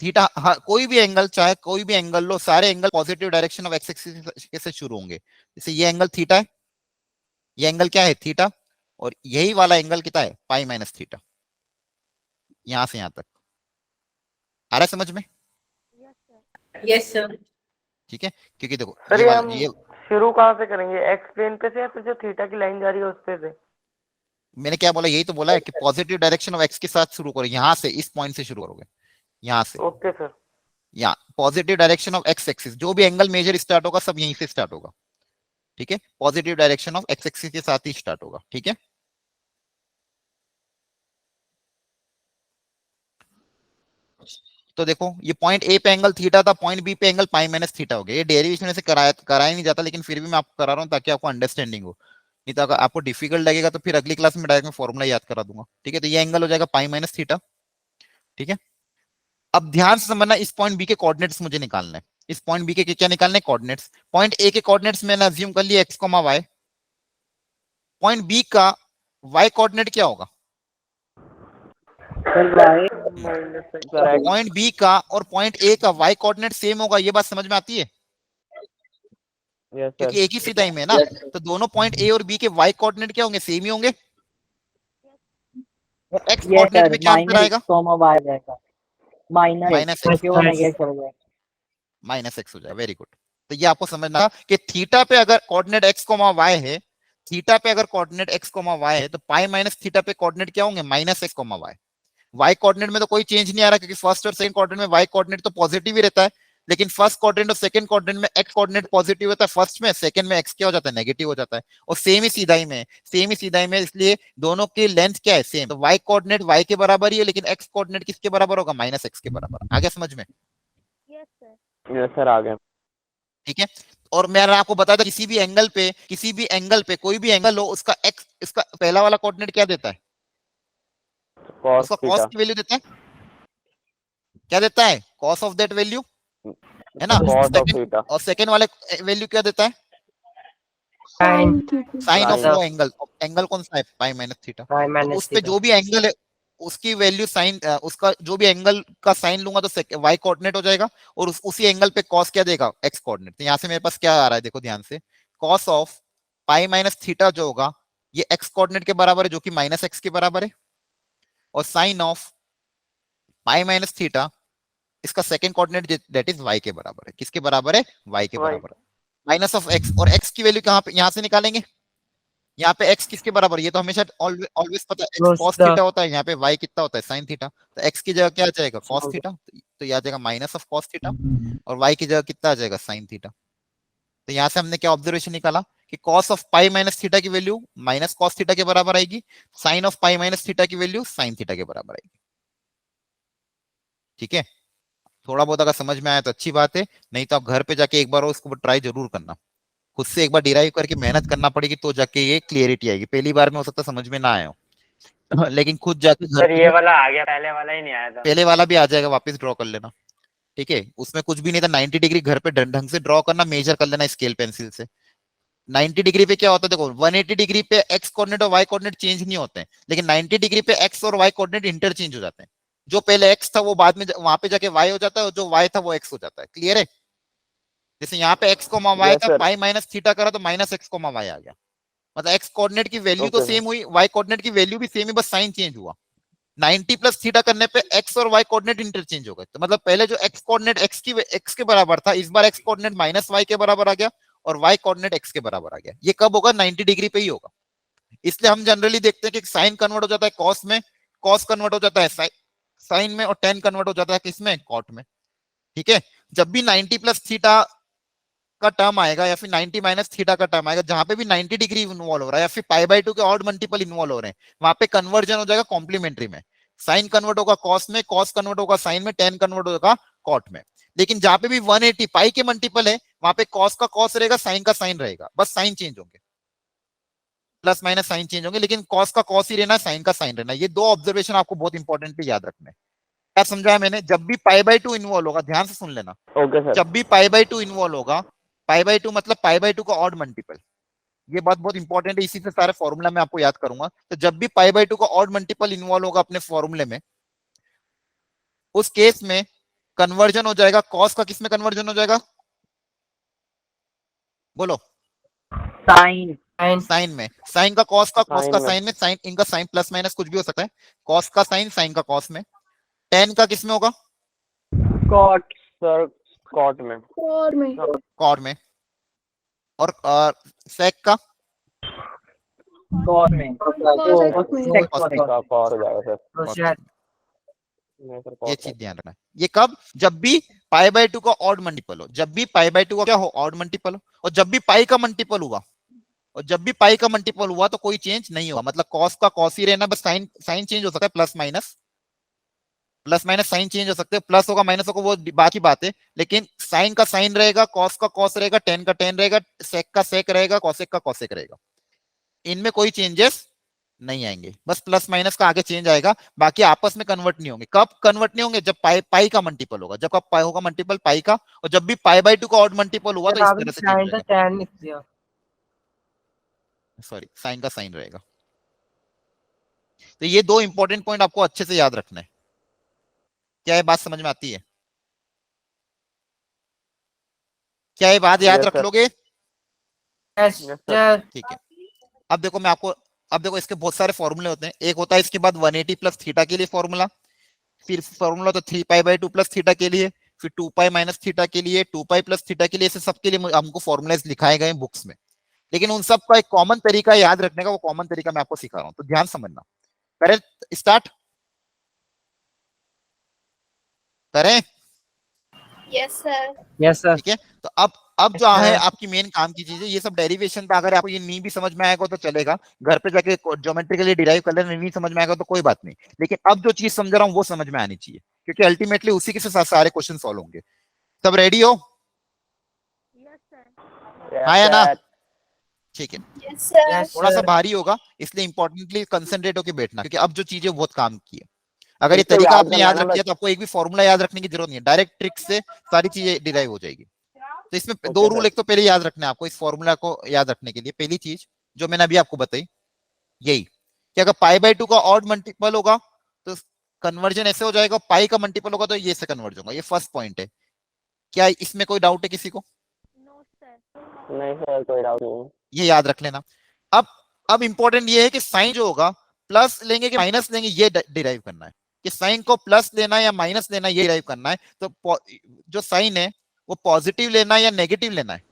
थीटा, हाँ कोई भी एंगल, चाहे कोई भी एंगल लो, सारे angle positive direction of x axis से शुरू होंगे। जैसे ये एंगल थीटा है, ये एंगल क्या है? थीटा, और यही वाला एंगल कितना है? पाई माइनस थीटा। यहां से यहां तक आ रहा है समझ में? Yes, sir. Yes, sir. ठीक है, क्योंकि देखो सर ये ये वाला हम ये शुरू कहाँ से करेंगे, एक्स प्लेन पे से या फिर जो थीटा की लाइन जा रही है उस पे से? मैंने क्या बोला, यही तो बोला है कि पॉजिटिव डायरेक्शन ऑफ एक्स के साथ शुरू करो, यहाँ से इस पॉइंट से शुरू करोगे, यहाँ से, ओके सर। यहाँ positive direction of x axis, जो भी एंगल मेजर स्टार्ट होगा सब यहीं से स्टार्ट होगा, ठीक है, positive direction of x axis के साथ ही स्टार्ट होगा, ठीक है। तो देखो ये पॉइंट ए पे एंगल थीटा था, पॉइंट बी पे एंगल पाई माइनस थीटा हो गया। ये डेरिवेशन से कराया नहीं जाता, लेकिन फिर भी मैं आपको करा रहा हूँ ताकि आपको अंडरस्टैंडिंग हो, नहीं तो अगर आपको डिफिकल्ट लगेगा तो फिर अगली क्लास में डायरेक्ट मैं फॉर्मूला याद करा दूंगा, ठीक है। तो ये एंगल हो जाएगा पाई माइनस थीटा, ठीक है। अब ध्यान से समझना, इस पॉइंट बी के कोऑर्डिनेट्स मुझे निकालना है, इस पॉइंट बी के क्या निकालने हैं, कोऑर्डिनेट्स। पॉइंट ए के कोऑर्डिनेट्स मैंने अज्यूम कर लिया x comma y, point B का वाई कोऑर्डिनेट क्या होगा, सर वाई पॉइंट बी का और पॉइंट ए का वाई कोऑर्डिनेट सेम होगा, ये बात समझ में आती है, यस सर। क्योंकि एक ही सिदाई में है ना, तो दोनों पॉइंट ए और बी के वाई कोऑर्डिनेट क्या होंगे, सेम ही होंगे। और एक्स ये कोऑर्डिनेट सर में क्या अंतर आएगा, वाई जाएगा माइनस माइनस क्योंकि वो एक्स, नेगेटिव हो जाएगा। माइनस एक्स हो जाएगा, वेरी गुड। तो ये आपको समझना कि थीटा पे अगर कोऑर्डिनेट एक्स कोमा वाई है, थीटा पे अगर कोऑर्डिनेट एक्स कोमा वाई है, तो पाई माइनस थीटा पे कोऑर्डिनेट क्या होंगे, minus x comma y. Y coordinate में तो कोई चेंज नहीं आ रहा, क्योंकि फर्स्ट और सेकंड कोऑर्डिनेट में वाई कोऑर्डिनेट तो पॉजिटिव ही रहता है, लेकिन फर्स्ट कोऑर्डिनेट और सेकंड कोऑर्डिनेट में एक्स कोऑर्डिनेट पॉजिटिव होता है फर्स्ट में, सेकंड में एक्स क्या हो जाता है, नेगेटिव हो जाता है। और सेम ही सीधाई में, इसलिए दोनों की लेंथ क्या है, सेम। तो वाई कोऑर्डिनेट वाई के बराबर ही है, लेकिन एक्स कोऑर्डिनेट किसके बराबर होगा, माइनस एक्स के बराबर। आ गया समझ में, यस सर। यस सर, आ गया। ठीक है। और मैंने आपको बताया था किसी भी एंगल पे कोई भी एंगल हो, उसका एक्स, इसका पहला वाला कोऑर्डिनेट क्या देता है, कॉस उसका कॉस थीटा। की वैल्यू देता है, क्या देता है, कॉस ऑफ दैट वैल्यू, है ना। Cos of second, theta. और सेकंड वाले वैल्यू क्या देता है, Sin साइन ऑफ Sin वो एंगल, एंगल कौन सा है, पाई माइनस थीटा। पाई तो माइनस उस पे जो भी एंगल है उसकी वैल्यू साइन, उसका जो भी एंगल का साइन लूंगा तो वाई कोऑर्डिनेट हो जाएगा, और उसी एंगल पे कॉस क्या देगा, एक्स कोऑर्डिनेट। तो यहाँ से मेरे पास क्या आ रहा है, देखो ध्यान से, cos of pi minus theta जो होगा ये एक्स कोऑर्डिनेट के बराबर है, जो कि माइनस एक्स के बराबर है, और sine of pi minus theta इसका second coordinate that is Y के बराबर है, किसके बराबर है, वाई के वाई। बराबर है, माइनस ऑफ एक्स। और एक्स की वैल्यू कहाँ पे, यहाँ से निकालेंगे, यहाँ पे x किसके बराबर है, ये तो हमेशा ऑलवेज पता है, x cos थीटा होता है, यहाँ पे y कितना होता है, sin थीटा। तो x की जगह क्या आ जाएगा, cos थीटा, तो ये आ जाएगा माइनस ऑफ cos थीटा, और y की जगह कितना आ जाएगा, sin थीटा। तो यहाँ से हमने क्या ऑब्जर्वेशन निकाला कि cos of pi minus theta की वैल्यू माइनस cos थीटा के बराबर आएगी, sin of pi minus theta की वैल्यू sin थीटा के बराबर आएगी, ठीक है। थोड़ा बहुत अगर समझ में आया तो अच्छी बात है, नहीं तो आप घर पे जाके एक बार उसको ट्राई जरूर करना, खुद से एक बार डिराइव करके मेहनत करना पड़ेगी, तो जाके ये क्लियरिटी आएगी। पहली बार में हो सकता है समझ में ना आए हो, लेकिन खुद जाके घर सर पे ये वाला आ गया, पहले वाला ही नहीं आया था। पहले वाला भी आ जाएगा, वापस ड्रॉ कर लेना, ठीक है। उसमें कुछ भी नहीं था, 90 डिग्री घर पे ढंग से ड्रॉ करना, मेजर कर लेना स्केल पेंसिल से। 90 डिग्री पे क्या होता है, देखो 180 डिग्री पे एक्स कोऑर्डिनेट और वाई कोऑर्डिनेट चेंज नहीं होते हैं, लेकिन 90 डिग्री पे एक्स और वाई कोऑर्डिनेट इंटरचेंज हो जाते हैं। जो पहले एक्स था वो बाद में वहां पे जाके वाई हो जाता है, और जो वाई था वो एक्स हो जाता है। क्लियर है, जैसे यहाँ पे एक्स कोमा वाई Yes, था, sir. पाई माइनस थीटा करा तो माइनस एक्स कोमा वाई आ गया, मतलब एक्स कोऑर्डिनेट की वैल्यू तो Okay, sir. सेम हुई, वाई कोऑर्डिनेट की वैल्यू भी सेम ही, बस साइन चेंज हुआ। 90 प्लस थीटा करने पे एक्स और वाई कोऑर्डिनेट इंटरचेंज हो गए, तो मतलब पहले जो एक्स कोऑर्डिनेट एक्स के बराबर था, इस बार एक्स कोऑर्डिनेट माइनस वाई के बराबर आ गया, और वाई कोऑर्डिनेट एक्स के बराबर आ गया। ये कब होगा, 90 डिग्री पे ही होगा। इसलिए हम जनरली देखते हैं कि साइन कन्वर्ट हो जाता है कॉस में, कॉस कन्वर्ट हो जाता है साइन में, और टेन कन्वर्ट हो जाता है किसमें, कॉट में, ठीक है। जब भी 90 प्लस थीटा का टर्म आएगा, या फिर 90 माइनस थीटा का टर्म आएगा, जहां पे भी 90 डिग्री इन्वॉल्व हो रहा है, या फिर पाई बाई 2 के ऑड मल्टीपल इन्वॉल्व हो रहे हैं, वहां पे कन्वर्जन हो जाएगा कॉम्प्लीमेंट्री में। साइन कन्वर्ट होगा कॉस में, कॉस कन्वर्ट होगा साइन में, टेन कन्वर्ट होगा कॉट में। लेकिन जहां पे भी 180 पाई के मल्टीपल है, वहां पे कॉस का कॉस रहेगा, साइन का साइन रहेगा, बस साइन चेंज होंगे, प्लस माइनस साइन चेंज होंगे, लेकिन कॉस का कॉस ही रहना, साइन का साइन रहना। ये दो ऑब्जर्वेशन आपको बहुत इंपॉर्टेंटली याद रखने। क्या समझाया मैंने, जब भी पाई बाई 2 इन्वॉल्व होगा, ध्यान से सुन लेना, ओके सर। जब भी पाई बाई 2 इन्वॉल्व होगा, पाई बाई 2 मतलब पाई बाई 2 का ऑड मल्टीपल, ये बात बहुत इंपॉर्टेंट है, इसी से सारे फॉर्मूला में आपको याद करूंगा। तो जब भी पाई बाई 2 का ऑड मल्टीपल इन्वॉल्व होगा अपने फॉर्मूले में, उस केस में कन्वर्जन हो जाएगा, कॉस का किस में कन्वर्जन हो जाएगा, बोलो, साइन साइन में, साइन का कॉस का, कॉस Sin का में। साइन में, साइन इनका साइन प्लस माइनस कुछ भी हो सकता है, कॉस का साइन, साइन का कॉस में, टेन का किस में होगा, कॉट सर कॉट में। कॉड में। और सेक का कॉर में Cosec का कॉर हो जाएगा सर। Cosec नहीं सर, ये कॉट चीज ध्यान रखना है। ये कब? जब भी पाई बाय 2 का ऑड मल्टीपल हो, जब भी पाई बाय 2 का क्या हो, ऑड मल्टीपल हो, और जब भी पाई का मल्टीपल हुआ, और जब भी पाई का मल्टीपल हुआ तो कोई चेंज नहीं होगा। मतलब कॉस का कॉस ही रहना, बस साइन साइन चेंज हो सकता है, प्लस माइनस साइन चेंज हो सकते हैं, प्लस होगा माइनस होगा वो बाकी बात है, लेकिन साइन का साइन रहेगा, कॉस का कॉस रहेगा, टेन का टेन रहेगा, सेक का सेक रहेगा, कॉसेक का कॉसेक रहेगा। इनमें कोई चेंजेस नहीं आएंगे, बस प्लस माइनस का आगे चेंज आएगा, बाकी आपस में कन्वर्ट नहीं होंगे। कब कन्वर्ट नहीं होंगे? जब पाई पाई का मल्टीपल होगा, जब पाई होगा मल्टीपल पाई का, और जब भी पाई बाय 2 का ऑड मल्टीपल हुआ तो इस तरह से चेंज साइन होगा। tan लिख दिया। सॉरी, साइन का साइन रहेगा। तो ये दो इंपॉर्टेंट पॉइंट आपको अच्छे से याद रखना है। क्या ये बात समझ में आती है? क्या ये बात याद Yes, रख sir. लोगे? Yes, Yes, sir. ठीक है। अब देखो मैं आपको, अब देखो इसके बहुत सारे फॉर्मूले होते हैं। एक होता है इसके बाद 180 प्लस थीटा के लिए फॉर्मूला, फिर फॉर्मूला होता है 3 पाई बाय 2 प्लस थीटा के लिए, फिर 2 पाई माइनस थीटा के लिए, 2 पाई प्लस थीटा के लिए। ऐसे सबके लिए हमको फॉर्मूलाज लिखाए गए बुक्स में, लेकिन उन सब का एक कॉमन तरीका याद रखने का, वो कॉमन तरीका मैं आपको सिखा रहा हूं, तो ध्यान समझना। करें स्टार्ट? करें? Yes, sir. Yes sir. ठीक है। तो अब जो है आपकी मेन काम की चीज है, ये सब डेरिवेशन था। अगर आपको ये नहीं भी समझ में आएगा तो चलेगा, घर पे जाके ज्योमेट्रिकली डिराइव कर लेना, नहीं समझ में आएगा तो कोई बात नहीं, लेकिन अब जो चीज समझ रहा हूँ वो समझ में आनी चाहिए, क्योंकि अल्टीमेटली उसी के साथ सारे क्वेश्चन सॉल्व होंगे। सब रेडी हो? Yes, sir. Yes, हाँ या ना? sir. ठीक है। Yes, sir. Yes, थोड़ा सा sir. भारी होगा, इसलिए इंपॉर्टेंटली कंसंट्रेट होकर बैठना, क्योंकि अब जो चीजें बहुत काम की है। अगर ये इसको तरीका याद आपने करना याद है रख ना लिया तो आपको एक भी फॉर्मूला याद रखने की जरूरत नहीं है, डायरेक्ट ट्रिक से सारी चीजें डिराइव हो जाएगी। तो इसमें Okay, दो रूल, sir. एक तो पहले याद रखना है आपको इस फॉर्मूला को याद रखने के लिए। पहली चीज जो मैंने अभी आपको बताई यही, कि अगर पाई बाय 2 का ऑड मल्टीपल होगा तो कन्वर्जन ऐसे हो जाएगा, पाई का मल्टीपल होगा तो ये से कन्वर्ज होगा। ये फर्स्ट पॉइंट है। क्या इसमें कोई डाउट है किसी को? No, sir. नहीं सर, कोई डाउट नहीं। ये याद रख लेना। अब इंपॉर्टेंट ये है कि साइन जो होगा प्लस लेंगे कि माइनस लेंगे, ये डिराइव करना है, कि साइन को प्लस लेना है या माइनस लेना है, ये डिराइव करना है। तो जो साइन है वो पॉजिटिव लेना है या नेगेटिव लेना है?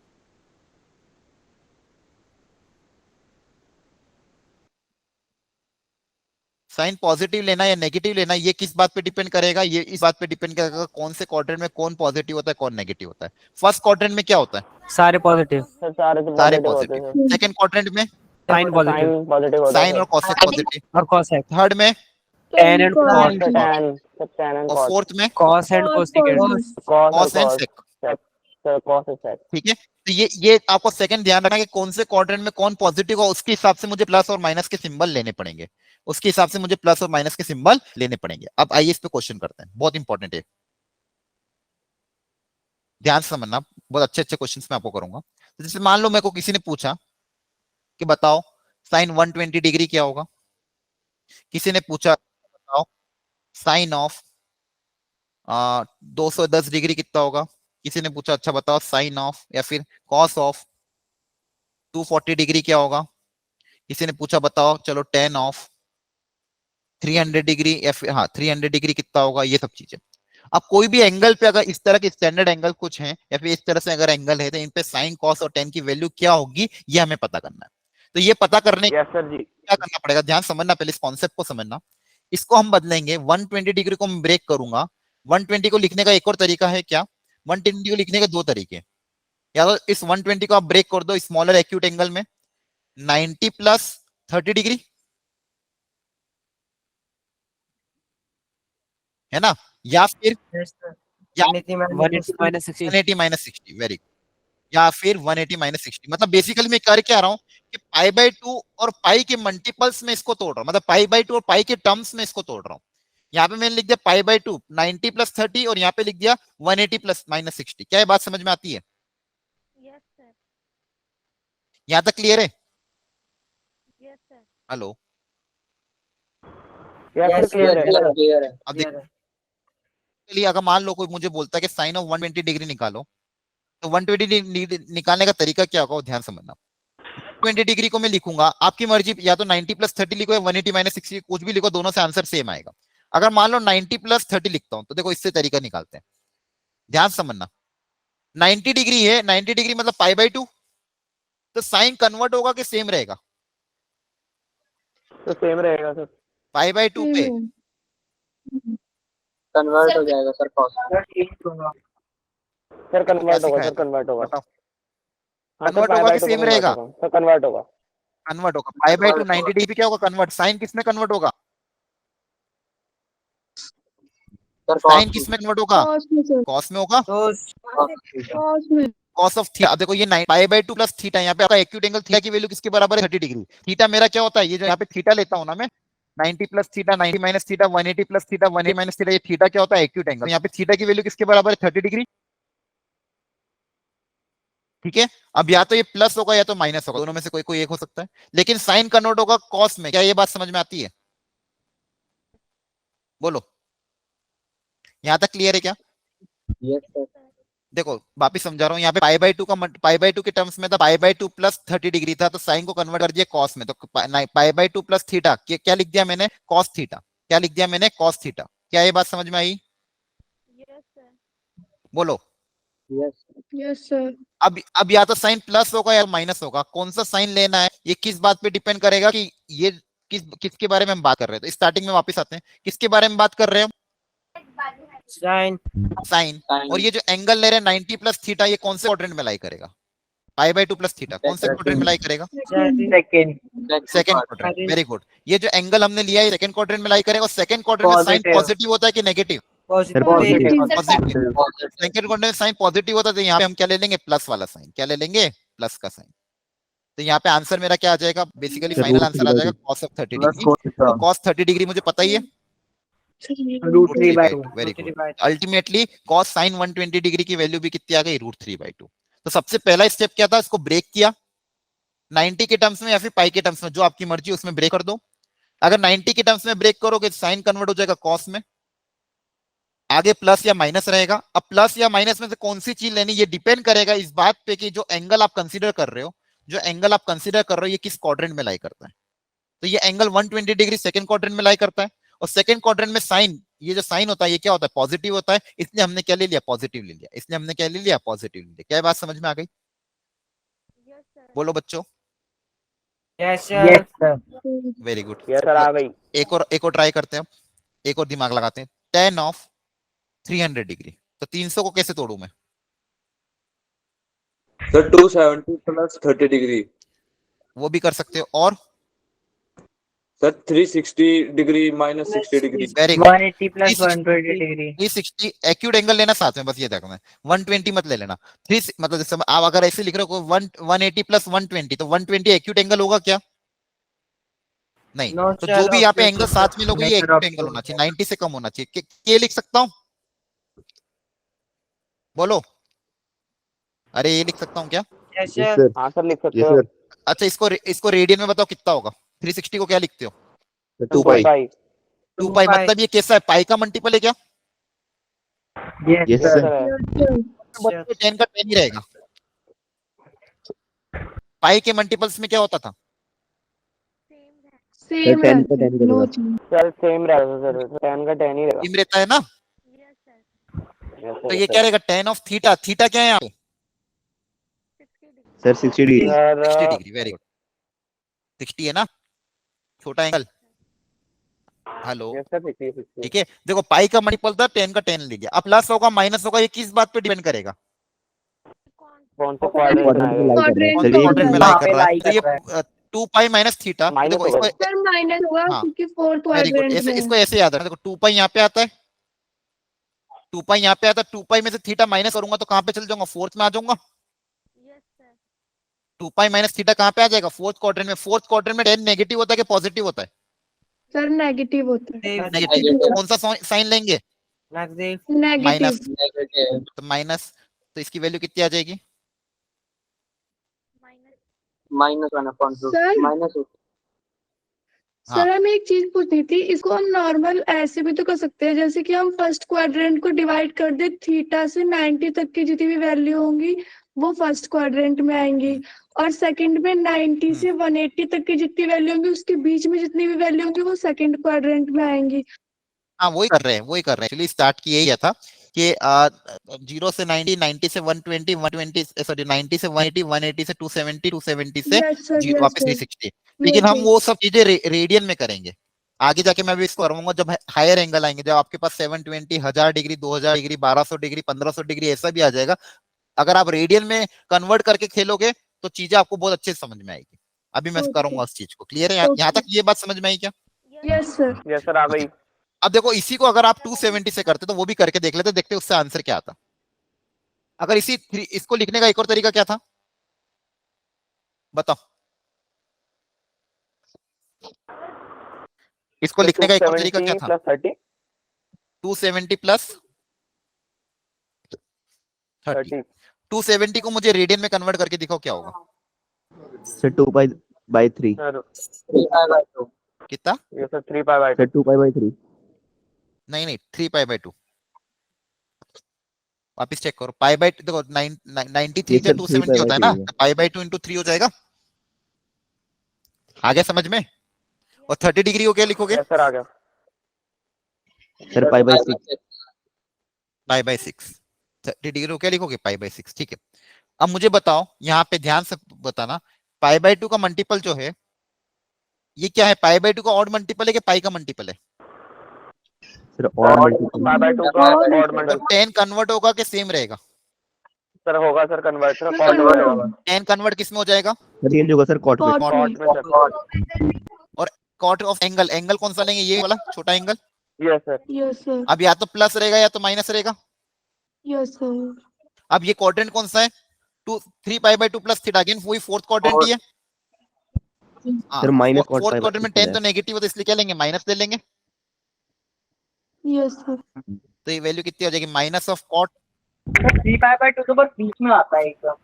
साइन पॉजिटिव लेना है या नेगेटिव लेना है, ये किस बात पे डिपेंड करेगा? ये इस बात पे डिपेंड करेगा कौन से क्वाड्रेंट में कौन पॉजिटिव होता है कौन नेगेटिव होता है। फर्स्ट क्वाड्रेंट में क्या होता है? सारे पॉजिटिव। सर सारे तो सारे पॉजिटिव होते पॉजिटिव। हैं। सेकंड क्वाड्रेंट में साइन पॉजिटिव साइन पॉजिटिव होता है साइन और कॉसेक पॉजिटिव। और कॉसेक। थर्ड में tan and sir. cos। tan and और cos। फोर्थ में cos and cosecant। cos cos and और सेक। सर cos और sec। ठीक है। तो ये आपको सेकंड ध्यान रखना कि कौन से क्वाड्रेंट में कौन पॉजिटिव हो, उसके हिसाब से मुझे प्लस और माइनस के सिंबल लेने पड़ेंगे, उसके हिसाब से मुझे प्लस और माइनस के सिंबल लेने पड़ेंगे। अब आइए इस पे क्वेश्चन करते हैं, बहुत इंपॉर्टेंट है, ध्यान से समझना। बहुत अच्छे अच्छे क्वेश्चन मैं आपको करूंगा। तो जैसे मान लो मेरे को किसी ने पूछा कि बताओ साइन 120 डिग्री क्या होगा। किसी ने पूछा बताओ साइन ऑफ 210 डिग्री कितना होगा। किसी ने पूछा अच्छा बताओ साइन ऑफ या फिर कॉस ऑफ 240 डिग्री क्या होगा। किसी ने पूछा बताओ चलो टेन ऑफ 300 डिग्री या फिर 300 डिग्री कितना होगा। ये सब चीजें अब कोई भी एंगल पे अगर इस तरह के स्टैंडर्ड एंगल कुछ हैं या फिर इस तरह से अगर एंगल है तो इन पे साइन कॉस और टेन की वैल्यू क्या होगी ये हमें पता करना है। तो ये पता करने यस सर जी। क्या करना पड़ेगा, ध्यान समझना, पहले इस कॉन्सेप्ट को समझना। इसको हम बदलेंगे, 120 डिग्री को मैं ब्रेक करूंगा। 120 को लिखने का एक और तरीका है क्या, 120 को लिखने के दो तरीके, या तो इस 120 को आप ब्रेक कर दो स्मॉलर एक्यूट एंगल में 90 प्लस 30 डिग्री, है ना, या फिर Yes, sir. या 180 minus 60. 180 माइनस 60, वेरी गुड, या फिर 180 माइनस 60। मतलब बेसिकली मैं कर क्या रहा हूं कि पाई बाय 2 और पाई के मल्टीपल्स में इसको तोड़ रहा हूं, मतलब पाई बाय 2 और पाई के टर्म्स में इसको तोड़ रहा हूं। यहाँ पे मैंने लिख दिया पाई बाय 2 90 प्लस 30 और यहाँ पे लिख दिया 180 प्लस माइनस 60। क्या ये बात समझ में आती है? Yes, sir. यहाँ तक क्लियर है? Yes, sir. Hello, yes sir, clear है। अब देखिए चलिए अगर मान लो कोई मुझे बोलता है कि साइन ऑफ 120 डिग्री निकालो, तो 120 डिग्री निकालने का तरीका क्या होगा, ध्यान समझना। 20 डिग्री को मैं लिखूंगा, आपकी मर्जी, या तो 90 प्लस 30 लिखो या 180 माइनस 60 कुछ भी लिखो, दोनों से आंसर सेम आएगा। अगर मान लो 90 प्लस 30 लिखता हूं तो देखो इससे तरीका निकालते हैं, ध्यान समझना। 90 डिग्री है, 90 डिग्री मतलब पाई बाई 2, तो साइन कन्वर्ट होगा कि सेम रहेगा? तो सेम रहेगा सर, पाई बाई 2 पे कन्वर्ट हो जाएगा सर कॉस। सर ठीक होगा। सर देखो क्या कन्वर्ट होगा, सिखाया सर था, कन्वर्ट होगा। बताओ। हाँ सर कन्वर्ट पाई होगा बाई कि 2 सेम कन्वर्ट रहेगा? होगा सर, कन्वर्ट होगा। कन्वर्ट होगा। पाई बाई 2 90 डिग्री क्या होगा? कन्वर्ट। साइन किस में कन्वर्ट होगा? सर साइन कॉस किस में कन्वर्ट होगा? कॉस में सर, कॉस में होगा। कॉस में। कॉस ऑफ थीटा, देखो ये पाई बाई 2 प्लस थीटा, यहाँ पे आपका एक्यूट एंगल थीटा की वैल्यू किसके बराबर है? 30 डिग्री। थीटा मेरा क्या होता है? ये जो यहाँ पे थीटा लेता हूँ ना मैं, 90 plus theta, 90 minus theta, 180 plus theta, 180 minus theta, ये थीटा क्या होता है? Acute angle. यहाँ पे थीटा की वैल्यू किसके बराबर है? 30 डिग्री। ठीक है, अब या तो ये प्लस होगा या तो माइनस होगा, दोनों में से कोई कोई एक हो सकता है, लेकिन साइन कन्वर्ट होगा कॉस में। क्या ये बात समझ में आती है? बोलो, यहां तक क्लियर है क्या? Yes sir. देखो वापिस समझा रहा हूँ, यहाँ पे पाई बाई 2 का पाई बाई 2 के टर्म्स में था, पाई बाई 2 प्लस 30 डिग्री था, तो साइन को कन्वर्ट कर दिया कॉस में, तो पाई बाई 2 प्लस थीटा क्या लिख दिया मैंने? Cos theta. क्या लिख दिया मैंने? Cos theta. क्या ये बात समझ में आई? यस सर, बोलो। Yes yes sir. अब या तो साइन प्लस होगा या माइनस होगा, कौन सा साइन लेना है ये किस बात पे डिपेंड करेगा कि ये किसके बारे में हम बात कर रहे हैं। तो स्टार्टिंग में वापस आते हैं, किसके बारे में बात कर रहे हैं? Sine sine. और ये जो एंगल ले रहे हैं 90 प्लस थीटा, ये कौन से क्वाड्रेंट में लाई करेगा? पाई बाई 2 प्लस थीटा कौन से क्वाड्रेंट में लाई करेगा? Second. Second quadrant. Very good. ये जो एंगल हमने लिया है सेकंड क्वाड्रेंट में लाई करेगा, और सेकंड क्वाड्रेंट में साइन पॉजिटिव होता है कि negative? Sir positive positive. Positive. Second quadrant में साइन पॉजिटिव होता है, तो यहाँ पे हम क्या ले लेंगे? प्लस वाला साइन। क्या ले लेंगे? प्लस का साइन। तो यहाँ पे आंसर मेरा क्या आ जाएगा? Basically sir, final root answer आ 3/2। जाएगा cos ऑफ 30 डिग्री। तो cos 30 डिग्री मुझे पता ही है, root 3/2। Very good. Ultimately cos sin 120 degree की वैल्यू भी कितनी आ गई? √3/2। तो सबसे पहला स्टेप क्या था? इसको ब्रेक किया 90 के टर्म्स में या फिर पाई के टर्म्स में, जो आपकी मर्जी उसमें ब्रेक कर दो। अगर 90 के टर्म्स में ब्रेक करोगे साइन कन्वर्ट हो जाएगा कॉस में, आगे प्लस या माइनस रहेगा। अब प्लस या माइनस में से कौन सी चीज लेनी, ये डिपेंड करेगा इस बात पे कि जो एंगल आप कंसीडर कर रहे हो, जो एंगल आप कंसीडर कर रहे हो ये किस क्वाड्रेंट में लाई करता है। तो ये एंगल 120 डिग्री सेकंड क्वाड्रेंट में लाई करता है, और सेकंड क्वाड्रेंट में साइन, ये जो साइन होता है ये क्या होता है? पॉजिटिव होता है, इसलिए हमने क्या ले लिया? पॉजिटिव ले लिया। इसलिए हमने क्या ले लिया? पॉजिटिव ले लिया। क्या बात समझ में आ गई? यस सर, बोलो बच्चों। Yes yes sir sir. Very good. Yes sir आ गई। एक और ट्राई करते हैं, एक और दिमाग लगाते हैं। tan ऑफ 300 डिग्री, तो 300 को कैसे तोड़ू मैं? Sir 270 plus 30 degree. वो भी कर सकते हो, और sir 360 degree minus 60 degree. Very good. 180 plus 120 degree. 360 acute angle लेना साथ में, बस ये देखो मैं 120 मत ले लेना। 3 मतलब जैसे आप अगर ऐसे लिख रहे हो 180 प्लस 120, तो 120 एक्यूट एंगल होगा क्या? नहीं। No, तो sir, जो भी यहाँ पे opposite एंगल साथ में लोगे ये sir, एक्यूट एंगल होना चाहिए, 90 से कम होना चाहिए। के लिख सकता हूँ? बोलो। अरे ये लिख सकता हूँ क्या? Yes yes sir sir. हाँ सर लिख सकते यस हो। सर। अच्छा इसको रेडियन में बताओ कितना होगा? 360 को क्या लिखते हो? 2 पाई। 2 पाई। मतलब ये कैसा है? पाई का मल्टीपल है क्या? Yes yes sir. सर। 10 का 10 ही रहेगा। पाई के मल्टीपल्स में क्या होता था? सर सेम 10 का 10 नो करेगा। सर सेम रहेगा सर, 10 का 10 ही रहेगा। सेम रहता है ना? यस सर, यस तो सर, ये क्या रहेगा? tan of theta. थीटा क्या है यहाँ पे? 60 degree. Sir 60 degree. Sir 60 degree. Very good. 60 है ना छोटा एंगल? हेलो। Yes sir 60। ठीक है, देखो पाई का मल्टीपल था, 10 का 10 ले लिया। अब प्लस होगा माइनस होगा, ये किस बात पे डिपेंड करेगा? कौन से क्वाड्रेंट क्वाड्रेंट में लाई कर रहा है कौन सर, से ये क्वाड्रेंट में भी लाई कहाँ कर पे रहा है? लाई तो ये कर रहा 2 पाई माइनस थीटा। माइनस देखो होगा। इसको, सर माइनस होगा हाँ क्योंकि फोर्थ वेरी गुड, क्वाड्रेंट ऐसे में इसको ऐसे याद रखना। देखो 2 पाई यहाँ पे आता है, 2 पाई यहाँ पे आता है, 2 पाई में से थीटा माइनस करूंगा तो कहाँ पे चल जाऊंगा? फोर्थ में आ जाऊंगा। यस सर, 2 पाई माइनस थीटा कहाँ पे आ जाएगा? फोर्थ क्वाड्रेंट में। फोर्थ क्वाड्रेंट में 10 नेगेटिव होता है कि पॉजिटिव होता है? सर नेगेटिव होता है, नेगेटिव। तो कौन सा साइन लेंगे? Negative minus. नेगेटिव तो माइनस, तो इसकी वैल्यू कितनी आ जाएगी? Minus 1/2 sir minus. हाँ। सर हमें एक चीज पूछनी थी, इसको हम नॉर्मल ऐसे भी तो कर सकते हैं, जैसे कि हम फर्स्ट क्वाड्रेंट को डिवाइड कर दे, थीटा से 90 तक की जितनी भी वैल्यू होंगी वो फर्स्ट क्वाड्रेंट में आएंगी, और सेकंड में 90 से 180 तक की जितनी वैल्यू होंगी उसके बीच में जितनी भी वैल्यू होंगी वो सेकंड क्वाड्रेंट में आएंगी। हाँ वही कर रहे हैं, वही कर रहे हैं। एक्चुअली स्टार्ट किया ही था कि 0 से 90, 90 से 120, 120 सॉरी 90 से 180, 180 से 270, 270 से यस सर, यस वापस सर, 360। लेकिन यस हम सर। वो सब चीजें रेडियन में करेंगे। आगे जाके मैं भी इसको करवाऊंगा जब हायर एंगल आएंगे, जब आपके पास 720, 1000 डिग्री, 2000 डिग्री, 1200 डिग्री, 1500 डिग्री ऐसा भी आ जाएगा। अगर आप रेडियन में कन्वर्ट करके खेलोगे तो चीजें आपको बहुत अच्छे से समझ में आएगी। अभी मैं ओके, करूंगा उस चीज को। क्लियर है? यहाँ ओके। तक ये बात समझ में आई क्या? Yes sir. यस सर, आ ओके। गई। अब देखो इसी को अगर आप 270 से करते तो वो भी करके देख लेते, देखते उससे आंसर क्या आता। अगर इसको लिखने का एक और तरीका क्या था बताओ? इसको लिखने का एक और तरीका क्या 270 था? Plus 30 270 plus 30। 30 270 को मुझे रेडियन में कन्वर्ट करके दिखाओ क्या होगा। सर 2 पाई/3। सर 3 पाई/2। कितना? ये सर 3 पाई/2। सर 2 पाई/3। नहीं नहीं, 3 पाई/2। वापिस चेक करो। पाई/2 देखो 93 ये जब सर 270 होता है 3 ना, पाई/2 है। तो पाई/2 इंटू 3 हो जाएगा। आगे समझ में? और 30 डिग्री को क्या लिखोगे? यस सर, आ गया। सर पाई/6। पाई/6। 30 डिग्री को क्या लिखोगे? पाई/6। ठीक है। अब मुझे बताओ, यहाँ पे ध्यान से बताना, पाई/2 का मल्टीपल जो है ये क्या है? पाई/2 का ऑड मल्टीपल है कि पाई का मल्टीपल है? Sir odd multiple. पाई/2 का और ऑड तो मल्टीपल। 10 कन्वर्ट होगा कि सेम रहेगा? सर होगा sir convert, sir sir, cot हो convert जाएगा होगा। बस। 10 कन्वर्ट किस में हो जाएगा? चेंज होगा सर कॉट में। कॉट में। कॉट में सर। और कॉट ऑफ एंगल, एंगल कौन सा लेंगे? ये वाला छोटा angle. Yes sir. Yes sir, अब या तो प्लस रहेगा या तो माइनस रहेगा। Yes sir. अब ये क्वाड्रेंट कौन सा है? 3 पाई/2 प्लस थीटा, अगेन वही फोर्थ क्वाड्रेंट ही है। हाँ, sir minus cot fourth quadrant में पाई/6 10 तो नेगेटिव है, तो इसलिए क्या लेंगे? माइनस ले लेंगे। Yes sir. तो ये वैल्यू कितनी हो जाएगी? Minus of cot. सर 3 पाई/2 तो बस बीच में आता है एकदम।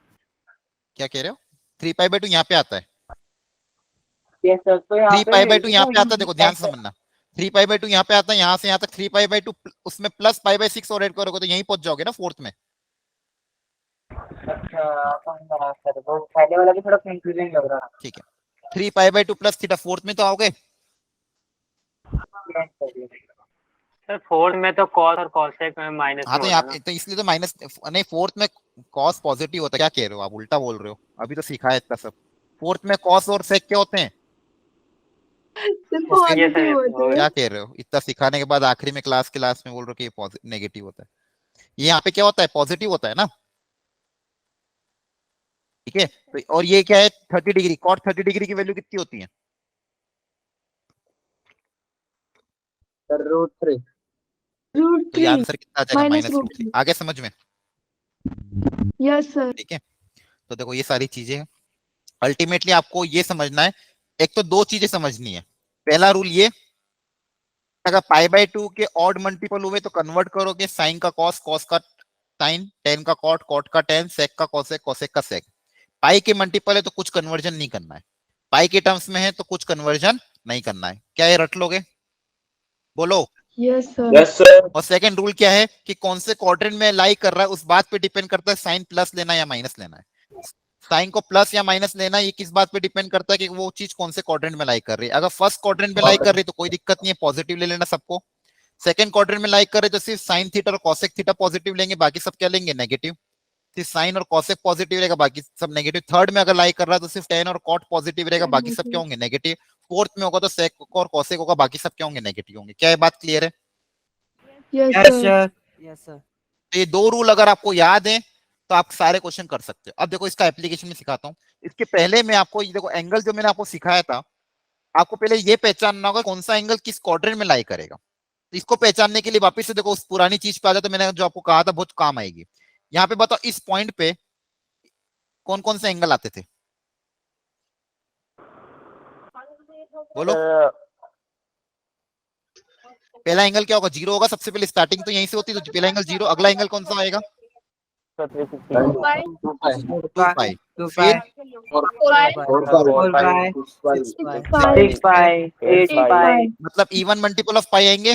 क्या कह रहे हो? 3 पाई/2 यहाँ पे आता है। यस सर, तो यहाँ 3 पाई/2 यहाँ पे आता है, पे देखो ध्यान से समझना। 3 पाई/2 यहाँ पे आता है, यहाँ से यहाँ तक 3 पाई/2, उसमें प्लस पाई/6 और ऐड करोगे तो यहीं पहुंच जाओगे ना फोर्थ में। अच्छा समझ रहा सर, वो पहले वाला भी थोड़ा कंफ्यूजिंग लग रहा ठीक है। 3 पाई/2 प्लस थीटा फोर्थ में तो आओगे। है। सर फोर्थ में तो कॉस और कॉसेक में माइनस हाँ में तो होगा यहाँ ना। पे तो इसलिए तो माइनस नहीं, फोर्थ में कॉस पॉजिटिव होता है। क्या कह रहे हो आप? उल्टा बोल रहे हो, अभी तो सीखा है इतना सब। फोर्थ में कॉस और सेक क्या होते हैं? सर ये पॉजिटिव सर होते हैं। क्या कह रहे हो? इतना सिखाने के बाद आखिरी में क्लास में बोल रहे हो कि ये नेगेटिव होता है। ये यहाँ पे क्या होता है? पॉजिटिव होता है ना। ठीक है। तो और ये क्या है? 30 डिग्री। कॉट 30 डिग्री की वैल्यू कितनी होती है? सर √3। रूट तो ये 3 आंसर कितना आ जाएगा? Minus minus root root three. 3। आगे समझ में? Yes sir. ठीक है। तो देखो ये सारी चीजें हैं। अल्टीमेटली आपको ये समझना है, एक तो दो चीजें समझनी है। पहला रूल ये, अगर पाई/2 के ऑड मल्टीपल हुए तो कन्वर्ट करोगे साइन का कॉस, कॉस का साइन, टेन का कॉट, कॉट का टेन, सेक का कॉसेक, कॉसेक का सेक। पाई के मल्टीपल है तो कुछ कन्वर्जन नहीं करना है। पाई के टर्म्स में है तो कुछ कन्वर्जन नहीं करना है। क्या ये रट लोगे? बोलो। Yes sir. सर। और सेकंड रूल क्या है कि कौन से क्वाड्रेंट में लाई कर रहा है उस बात पे डिपेंड करता है साइन प्लस लेना या माइनस लेना है। साइन को प्लस या माइनस लेना ये किस बात पे डिपेंड करता है कि वो चीज कौन से क्वाड्रेंट में लाई कर रही है। अगर फर्स्ट क्वाड्रेंट में लाई कर रही है तो कोई दिक्कत नहीं है, पॉजिटिव ले लेना सबको। सेकंड क्वाड्रेंट में लाई कर रहे तो सिर्फ साइन थीटा और कॉसेक थीटा पॉजिटिव लेंगे, बाकी सब क्या लेंगे? नेगेटिव। सिर्फ साइन और कॉसेक पॉजिटिव रहेगा, बाकी सब नेगेटिव। थर्ड में अगर लाई कर रहा है तो सिर्फ टेन और कॉट पॉजिटिव रहेगा, बाकी सब क्या होंगे? नेगेटिव। फोर्थ में होगा तो सेक और कॉसेक होगा, बाकी सब क्या होंगे? नेगेटिव होंगे। क्या ये बात क्लियर है? Yes Yes, sir. sir. Yes, sir. तो ये दो रूल अगर आपको याद है तो आप सारे क्वेश्चन कर सकते हो। अब देखो इसका एप्लीकेशन में सिखाता हूँ। इसके पहले मैं आपको ये देखो एंगल जो मैंने आपको सिखाया था, आपको पहले ये पहचानना होगा कौन सा एंगल किस क्वाड्रेंट में लाई करेगा। तो इसको पहचानने के लिए वापस से देखो उस पुरानी चीज पे आ जाओ, तो मैंने जो आपको कहा था बहुत काम आएगी। यहाँ पे बताओ इस पॉइंट पे कौन कौन से एंगल आते थे? बोलो। पहला एंगल क्या होगा? 0 होगा। सबसे पहले स्टार्टिंग तो यहीं से होती है, तो पहला एंगल 0। अगला एंगल कौन सा आएगा? 2 पाई। 2 फिर pi, 4 pi, 6 pi. 6 पाई, 8 पाई। मतलब इवन मल्टीपल ऑफ पाई आएंगे।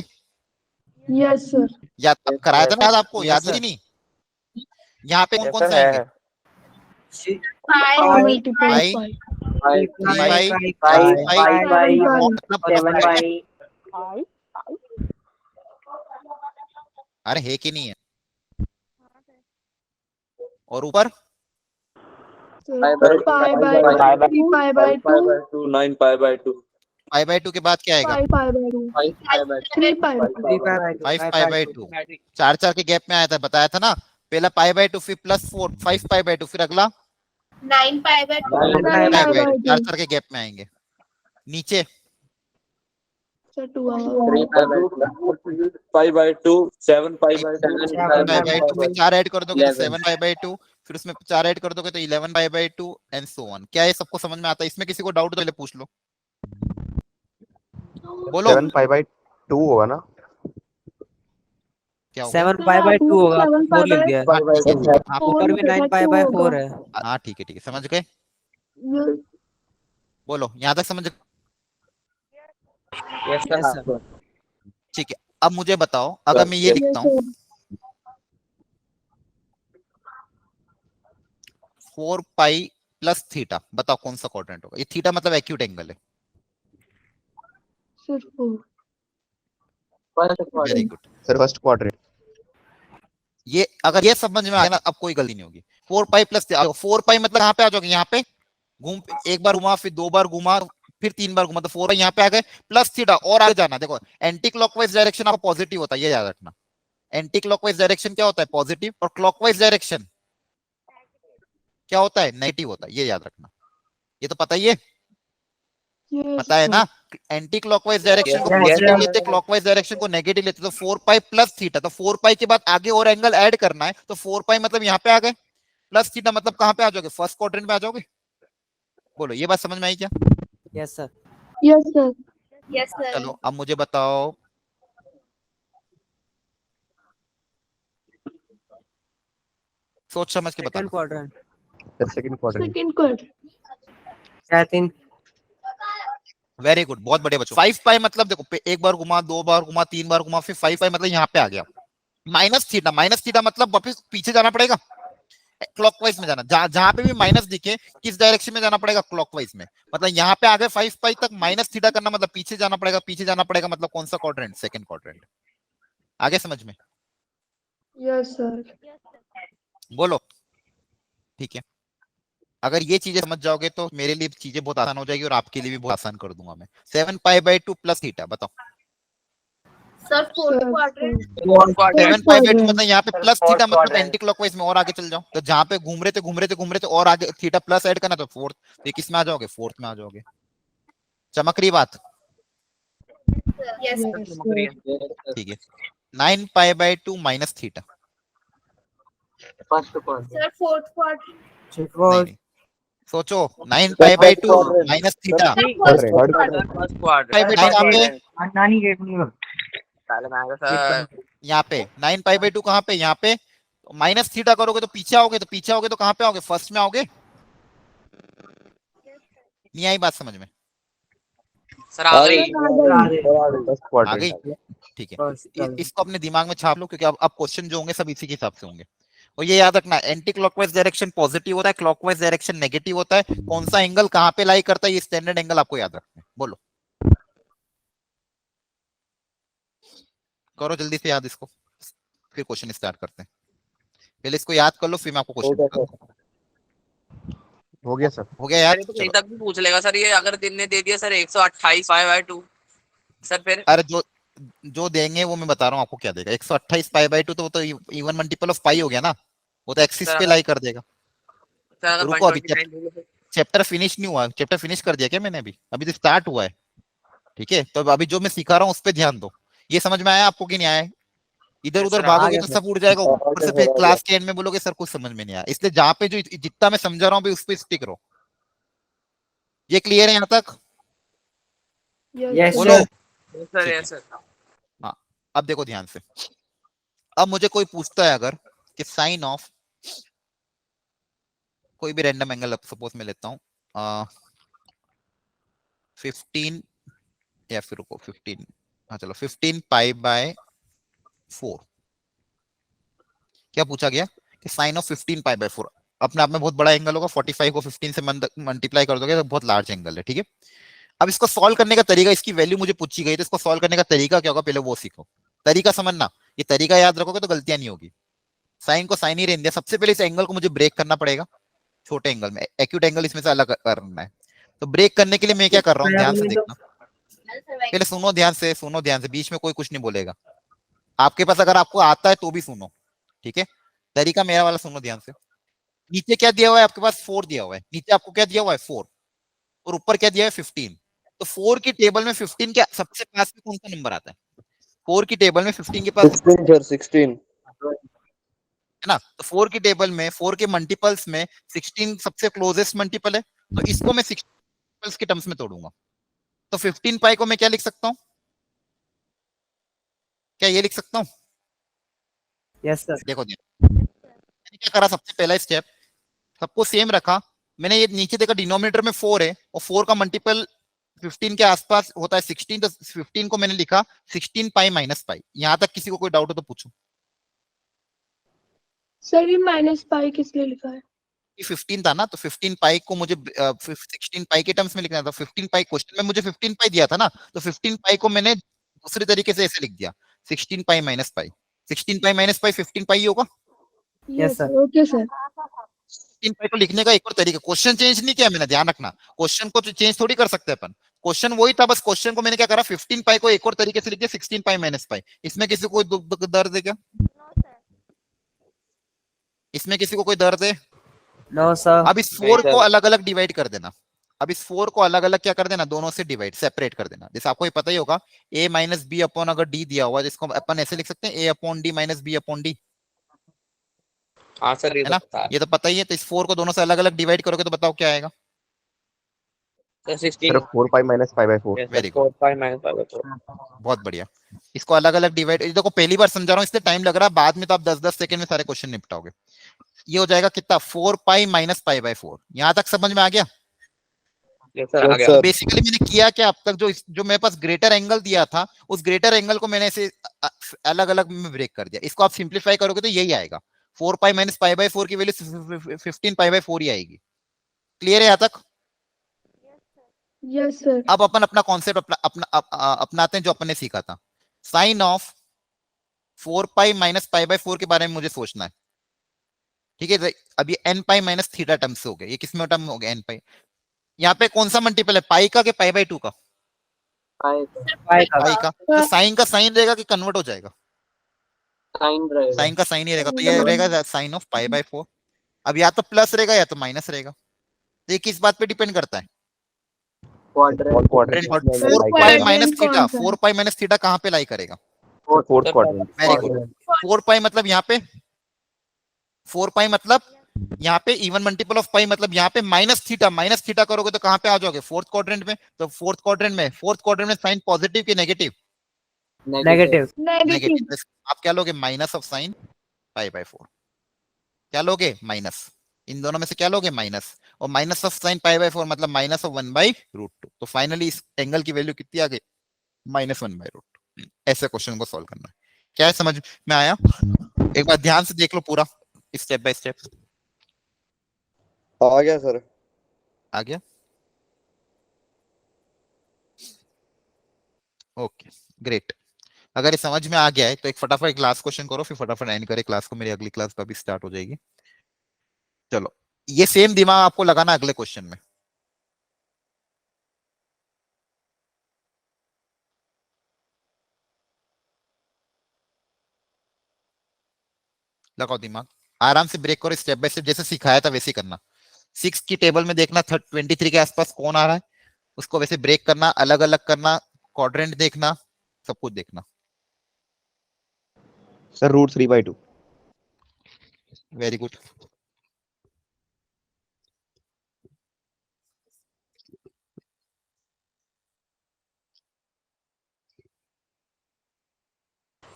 Yes sir. याद अब कराया था ना, याद आपको? Yes, याद sir. है कि नहीं? यहाँ पे कौन यस कौन सर से आएंगे? है। मल्टीपल पाई, पाई। 3 पाई, 5 5 पाई, 5 पाई, मतलब 7 पाई। अरे है कि नहीं है? और ऊपर pi by 3 pi by 2 9 pi by 2 pi by 2 के बाद क्या आएगा? 5 पाई by 2 3 pi bye 5 pi by 2 4 के गैप में आया था, बताया था ना। पहला पाई बाय 2 फिर प्लस 4 5 पाई बाय 2 फिर अगला 9 पाई बाय 2 9 पाई बाय 2 4 के गैप में आएंगे। नीचे सर 2 आएगा 3 pi by 2 7 pi by 2 pi by 2 में 4 ऐड कर दोगे तो 7 पाई बाय 2, फिर उसमें 4 ऐड कर दोगे तो 11 पाई बाय 2 एंड सो ऑन। क्या ये सबको समझ में आता है? इसमें किसी को डाउट तो पहले पूछ लो, बोलो 7 पाई बाय 2 होगा ना? क्या होगा? 7 पाई बाय 2 होगा, 4 लिख दिया है। हाँ, ऊपर भी 9 पाई बाय 4 है। हाँ ठीक है समझ गए। बोलो यहाँ तक समझ। Yes sir. ठीक है, अब मुझे बताओ अगर मैं ये लिखता हूँ 4 पाई प्लस थीटा, बताओ कौन सा क्वाड्रेंट होगा? ये थीटा मतलब एक्यूट एंगल है। Very good sir first quadrant. ये अगर ये समझ में आ गया ना, अब कोई गलती नहीं होगी। 4 पाई प्लस 4 पाई मतलब यहाँ पे आ जाओगे, यहाँ पे घूम, एक बार घुमा फिर 2 बार घुमा फिर 3 बार घुमा, तो 4 पाई यहाँ पे आ गए प्लस थीटा। और आगे जाना, देखो एंटी क्लॉकवाइज डायरेक्शन आपका पॉजिटिव होता है, ये याद रखना। एंटी क्लॉकवाइज डायरेक्शन क्या होता है? पॉजिटिव। और क्लॉकवाइज डायरेक्शन क्या होता है? नेगेटिव होता है, ये याद रखना। ये तो पता ही है, पता है ना। एंटी क्लॉकवाइज डायरेक्शन को पॉजिटिव लेते, क्लॉकवाइज डायरेक्शन को नेगेटिव लेते। तो 4 पाई प्लस थीटा, तो 4 पाई के बाद आगे और एंगल ऐड करना है, तो 4 पाई मतलब यहाँ पे आ गए, प्लस थीटा मतलब कहाँ पे आ जाओगे? फर्स्ट क्वाड्रेंट में आ जाओगे। बोलो ये बात समझ में आई क्या? Yes sir. Yes sir. Yes sir चलो अब मुझे बताओ सोच समझ के बताओ। Second quadrant. Second quadrant. Second quadrant. क्या 3? वेरी गुड, बहुत बढ़िया बच्चों। 5 पाई मतलब देखो, एक बार घुमा, 2 बार घुमा, 3 बार घुमा, फिर 5 पाई मतलब यहाँ पे आ गया। माइनस थीटा मतलब वापस पीछे जाना पड़ेगा, क्लॉकवाइज में जाना। जहां पे भी माइनस दिखे किस डायरेक्शन में जाना पड़ेगा? क्लॉकवाइज में। मतलब यहाँ पे आ गए 5 पाई तक, माइनस थीटा करना मतलब पीछे जाना पड़ेगा, पीछे जाना पड़ेगा मतलब कौन सा क्वाड्रेंट? Second quadrant. आगे समझ में? Yes sir. बोलो ठीक है। अगर ये चीजें समझ जाओगे तो मेरे लिए चीजें बहुत आसान हो जाएगी और आपके लिए भी बहुत आसान कर दूंगा मैं। 7 पाई बाय 2 प्लस थीटा, बताओ। सर 4 क्वाड्रेंट 7 पाई बाय 2 मतलब यहाँ पे प्लस थीटा मतलब एंटी क्लॉकवाइज में और आगे चल जाओ, तो जहां पे घूम रहे थे और आगे थीटा प्लस ऐड करना, तो फोर्थ। तो किस में आ जाओगे? फोर्थ में आ जाओगे। चमक रही बात? यस ठीक है। 9 पाई by 2 minus theta, sir 4th quadrant नहीं सोचो। 9 पाई by 2 minus theta, pi by 2 कहाँ पे? नानी गेट में यहाँ पे 9 पाई बाय 2 कहाँ पे? यहाँ पे। माइनस थीटा करोगे तो पीछे आओगे, तो कहाँ पे आओगे? फर्स्ट में आओगे। नहीं आई बात समझ में? सर आ गई। आ गई, ठीक है। इसको अपने दिमाग में छाप लो, क्योंकि अब क्वेश्चन जो होंगे सब इसी के हिसाब से होंगे। और ये याद रखना, एंटी क्लॉकवाइज डायरेक्शन पॉजिटिव होता है, क्लॉकवाइज डायरेक्शन नेगेटिव होता है। कौन सा एंगल कहाँ पे लाई करता है, ये स्टैंडर्ड एंगल आपको याद रखना है। बोलो करो जल्दी से याद इसको, फिर क्वेश्चन स्टार्ट करते हैं। पहले इसको याद कर लो, फिर मैं आपको क्वेश्चन बताता हूँ। हो गया सर। हो गया याद? तो कहीं तक भी पूछ लेगा सर, ये अगर दिन ने दे दिया सर 128 पाई बाय 2 सर, फिर अरे जो देंगे वो मैं बता रहा हूँ आपको क्या देगा। 128 पाई बाय 2 तो वो तो इवन मल्टीपल ऑफ पाई हो गया ना, वो तो एक्सिस पे लाई कर देगा। सर अगर रुको, अभी 129 दे दिया चैप्टर फिनिश नहीं हुआ। चैप्टर फिनिश कर दिया क्या मैंने? अभी तो स्टार्ट हुआ है, ठीक है। तो अभी जो मैं सिखा रहा हूँ उस पर ध्यान दो। ये समझ में आया आपको कि नहीं आया? इधर उधर सर, भागोगे आ तो सब उड़ जाएगा, ऊपर से फिर क्लास के एंड में बोलोगे सर कुछ समझ में नहीं आया। इसलिए जहां पे जो जितना मैं समझा रहा हूँ उस पर स्टिक रहो। ये क्लियर है यहाँ तक? यस बोलो। सर। Yes sir. हाँ, अब देखो ध्यान से। अब मुझे कोई पूछता है अगर कि साइन ऑफ कोई भी रैंडम एंगल, सपोज मैं लेता हूँ 15 या फिर रुको 15, हाँ चलो 15 पाई बाय 4। क्या पूछा गया कि साइन ऑफ 15 पाई बाय 4 अपने आप में बहुत बड़ा एंगल होगा। 45 को 15 से मल्टीप्लाई कर दोगे तो बहुत लार्ज एंगल है, ठीक है। अब इसको सॉल्व करने का तरीका, इसकी वैल्यू मुझे पूछी गई, तो इसको सॉल्व करने का तरीका क्या होगा पहले वो सीखो। तरीका समझना, ये तरीका याद रखोगे तो गलतियां नहीं होगी। साइन को साइन ही रहने दिया। सबसे पहले इस एंगल को मुझे ब्रेक करना पड़ेगा, छोटे एंगल में, एक्यूट एंगल इसमें से अलग करना है। तो ब्रेक करने के लिए मैं क्या कर रहा हूँ, ध्यान से देखना, पहले सुनो ध्यान से, सुनो ध्यान से, बीच में कोई कुछ नहीं बोलेगा। आपके पास अगर आपको आता है तो भी सुनो, ठीक है? तरीका मेरा वाला सुनो ध्यान से। नीचे क्या दिया हुआ है आपके पास, 4 दिया हुआ है, नीचे आपको क्या दिया हुआ है 4, और ऊपर क्या दिया है 15। तो 4 की टेबल में 15 के सबसे पास में कौन सा नंबर आता है? 4 की टेबल में 15 के पास 16 सर 16 है ना? तो 4 की टेबल में 4 के मल्टीपल्स में 16 सबसे क्लोजेस्ट मल्टीपल है, तो इसको मैं 16 के टर्म्स में तोड़ूंगा। तो 15 पाई को मैं क्या लिख सकता हूँ, क्या ये लिख सकता हूँ? Yes sir. देखो मैंने क्या करा, सबसे पहला स्टेप सबको सेम रखा, मैंने ये नीचे देखा डिनोमिनेटर में 4 है और 4 का मल्टीपल 15 के आसपास होता है 16, तो 15 को मैंने लिखा 16 पाई माइनस पाई। यहां तक किसी को कोई डाउट हो तो पूछो। सर ये माइनस पाई किस लिए लिखा है? 15 था ना, तो 15 पाई को मुझे 16 पाई के टर्म्स में लिखना था। 15 पाई क्वेश्चन में मुझे 15 पाई दिया था ना, तो 15 पाई को मैंने दूसरे तरीके से ऐसे लिख दिया, 16 पाई माइनस पाई। 16 पाई माइनस पाई 15 पाई होगा। Yes sir, okay sir. 16 पाई को लिखने का एक और तरीका, क्वेश्चन चेंज नहीं किया मैंने, ध्यान रखना, क्वेश्चन को तो चेंज थोड़ी कर सकते अपन, क्वेश्चन वही था, बस क्वेश्चन को मैंने क्या करा, 15 पाई को एक और तरीके से लिख दिया 16 पाई माइनस पाई। इसमें किसी को कोई दर्द है क्या? इसमें किसी को कोई दर्द है? No sir. अब इस 4 को अलग अलग डिवाइड कर देना, अब इस 4 को अलग अलग क्या कर देना, दोनों से डिवाइड, सेपरेट कर देना। जैसे आपको ये पता ही होगा, a माइनस बी अपॉन अगर d दिया हुआ है, जिसको अपन ऐसे लिख सकते हैं a upon d minus b upon d, हाँ सर ये है ना? ये तो पता ही है। तो इस 4 को दोनों से अलग अलग डिवाइड करोगे तो बताओ क्या आएगा? Sir sir 16 4 pi minus 5/4। Very 4 pi minus 5/4। बहुत बढ़िया। इसको अलग अलग डिवाइड, देखो पहली बार समझा रहा हूँ इसलिए टाइम लग रहा है, बाद में तो आप 10-10 सेकंड में सारे क्वेश्चन निपटाओगे। ये हो जाएगा कितना, 4 पाई माइनस पाई बाय 4। यहां तक समझ में आ गया? यस सर आ गया। तो बेसिकली मैंने किया क्या, अब तक जो मेरे पास ग्रेटर एंगल दिया था, उस ग्रेटर एंगल को मैंने ऐसे अलग अलग में ब्रेक कर दिया। इसको आप सिंप्लीफाई करोगे तो यही आएगा, 4 पाई माइनस पाई बाय 4 की वैल्यू 15 पाई बाय 4 ही आएगी। क्लियर है यहाँ तक? Yes sir. अब अपन अपना कॉन्सेप्ट अपनाते हैं जो अपन ने सीखा था। Sine of 4 pi minus pi by 4 के बारे में मुझे सोचना है, ठीक है? अब ये n पाई माइनस थीटा टर्म्स हो गए, ये किसमें टर्म हो गया, n पाई। यहाँ पे कौन सा मल्टीपल है, पाई का कि पाई बाय 2 का? पाई का। तो साइन का साइन रहेगा कि कन्वर्ट हो जाएगा? साइन का साइन ही रहेगा, तो ये रहेगा साइन ऑफ पाई बाय 4। अब या तो प्लस रहेगा या तो माइनस रहेगा, तो ये किस बात पे डिपेंड करता है? Quadrant 4 pi minus theta, 4 pi minus theta कहाँ पे लाई करेगा? Fourth quadrant. Very good. 4 पाई मतलब यहाँ पे, 4 पाई मतलब यहाँ पे इवन मल्टीपल ऑफ पाई, मतलब यहाँ पे माइनस थीटा करोगे तो कहाँ पे आ जाओगे, फोर्थ क्वाड्रेंट में। तो फोर्थ क्वाड्रेंट में साइन पॉजिटिव की नेगेटिव? नेगेटिव। नेगेटिव। आप क्या लोगे, minus of sine pi by 4। क्या लोगे, माइनस। इन दोनों में से क्या लोगे, माइनस। और minus of sine pi by 4 मतलब माइनस ऑफ 1/√2। तो फाइनली इस एंगल की वैल्यू कितनी आ गई, -1/√2। ऐसे क्वेश्चन को सॉल्व करना है। क्या है, समझ में आया? एक बार ध्यान से देख लो पूरा स्टेप बाय स्टेप। आ गया सर। आ गया? Okay great. अगर ये समझ में आ गया है तो एक फटाफट क्लास क्वेश्चन करो, फिर फटाफट एंड करे क्लास को, मेरी अगली क्लास तो अभी स्टार्ट हो जाएगी। चलो, ये सेम दिमाग आपको लगाना अगले क्वेश्चन में। लगाओ दिमाग, आराम से ब्रेक करो, स्टेप बाय स्टेप जैसे सिखाया था वैसे ही करना। 6 की टेबल में देखना 23 के आसपास कौन आ रहा है, उसको वैसे ब्रेक करना, अलग अलग करना, क्वाड्रेंट देखना, सब कुछ देखना। सर √3/2। Very good.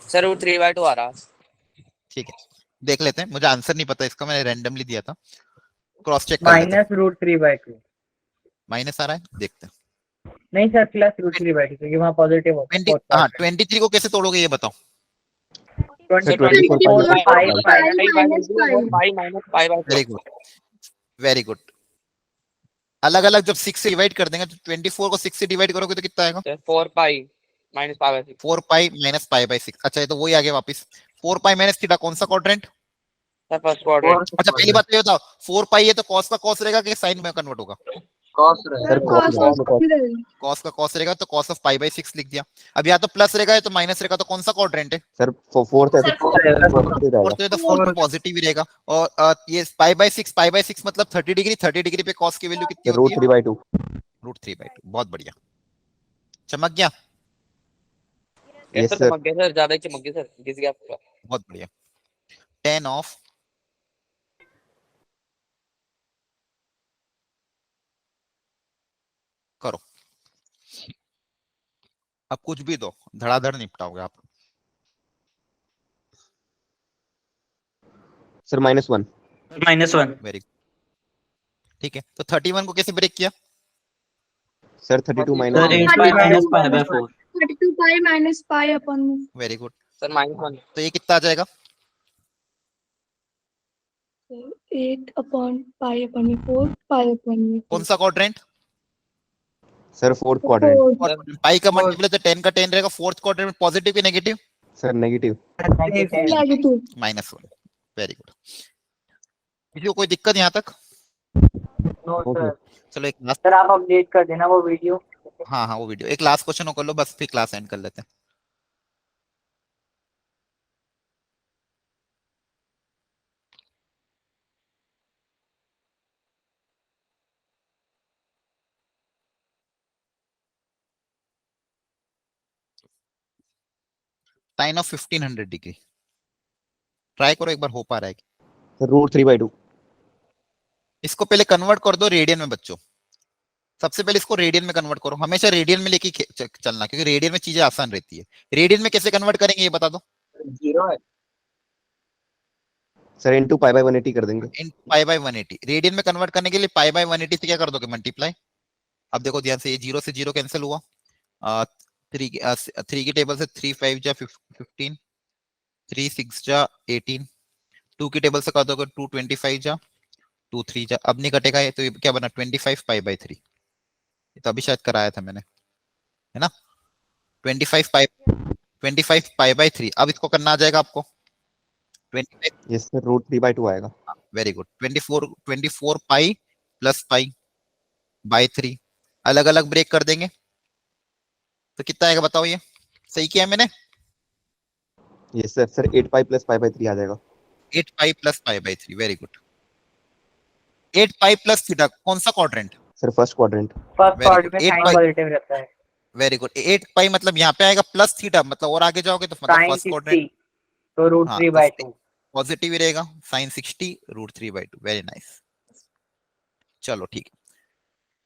सर वो 3/2 आ रहा। ठीक है, देख लेते हैं, मुझे आंसर नहीं पता इसका, मैंने रैंडमली दिया था, क्रॉस चेक कर लेते हैं। -√3/2। माइनस आ रहा है, देखते हैं। नहीं सर, +√3/2 क्योंकि वहाँ पॉजिटिव होता है। 23 को कैसे तोड़ोगे ये बताओ? 24 पाई minus pi by 4। Very good, very good. अलग अलग जब 6 से डिवाइड कर देंगे तो 24 को 6 से डिवाइड करोगे तो कितना आएगा? 4 pi minus pi bye 6। 4 pi minus pi bye 6। अच्छा, ये तो वही आ गया वापस। 4 पाई माइनस थीटा कौन सा क्वाड्रेंट? Sir first quadrant. अच्छा पहली बात ये बताओ, 4 पाई है तो कॉस का कॉस रहेगा कि साइन में कन्वर्ट होगा? सर cos cos भी रहेगा। कॉस का कॉस रहेगा तो कॉस ऑफ पाई बाई 6 लिख दिया। अब या तो प्लस रहेगा या तो माइनस रहेगा, तो कौन सा क्वाड्रेंट है? सर फोर्थ है तो पॉजिटिव फोर्थ रहेगा। है तो फोर्थ में पॉजिटिव ही रहेगा। और ये पाई बाई 6 मतलब 30 डिग्री, 30 डिग्री पे कॉस की वैल्यू कितनी रूट होती है? 3/2। √3/2। बहुत बढ़िया, चमक गया। Yes sir sir. चमक गया सर, ज्यादा ही चमक गया सर, घिस गया आपका। बहुत बढ़िया। 10 ऑफ करो, अब कुछ भी दो, धड़ाधड़ निपटाओगे आप। सर -1। -1 वेरी ठीक है। तो 31 को कैसे ब्रेक किया? Sir 32 sir -1। 8 by -π/4 32 pi minus pi upon very good. Sir -1। तो ये कितना आ जाएगा? 8 अपॉन पाई अपन में 4 पाई अपन में कौन सा क्वाड्रेंट? Sir fourth quadrant. 4 पाई का मल्टीपल तो 10 का 10 रहेगा। फोर्थ क्वाड्रेंट में पॉजिटिव या negative? Sir negative. Negative. -1। Very good. किसी को कोई दिक्कत यहाँ तक? ओके चलो एक लास्ट, सर आप अपडेट कर देना वो वीडियो। हाँ हाँ वो वीडियो, एक लास्ट क्वेश्चन कर लो बस, फिर क्लास एंड कर लेते हैं। साइन ऑफ 1500 डिग्री ट्राई करो एक बार, हो पा रहा है? सर √3/2। इसको पहले कन्वर्ट कर दो रेडियन में बच्चों। सबसे पहले इसको रेडियन में कन्वर्ट करो, हमेशा रेडियन में लेके चलना, क्योंकि रेडियन में चीजें आसान रहती है। रेडियन में कैसे कन्वर्ट करेंगे ये बता दो? सर इनटू π/180 कर देंगे। इन π/180। रेडियन में कन्वर्ट करने के लिए π/180 से क्या कर दोगे? मल्टीप्लाई। अब देखो ध्यान से, ये 0 से 0 कैंसिल हुआ। 3 की टेबल से 3 5 जा 15, 3 6 जा 18, 2 की टेबल से कर दोगे 2 25 जा 2 3 जा, अब नहीं कटेगा ये, तो ये क्या बना? 25 π/3। ये तो अभी शायद कराया था मैंने, है ना? 25 π/3। अब इसको करना आ जाएगा आपको 25। यस सर √3/2 आएगा। Very good. 24 pi plus pi by 3, अलग अलग ब्रेक कर देंगे तो कितना आएगा बताओ? ये सही किया है मैंने? Yes sir. Sir 8 pi plus π/3 आ जाएगा। 8 pi plus π/3। Very good. 8 pi plus theta कौन सा quadrant? Sir first quadrant. First Very part good. में Eight साइन by- पॉजिटिव रहता है। Very good. 8 पाई मतलब यहाँ पे आएगा प्लस थीटा, मतलब और आगे जाओगे तो मतलब साइन फर्स्ट 60 क्वाड्रेंट तो √3/2। पॉजिटिव ही रहेगा। साइन 60 √3/2। Very nice. चलो ठीक है,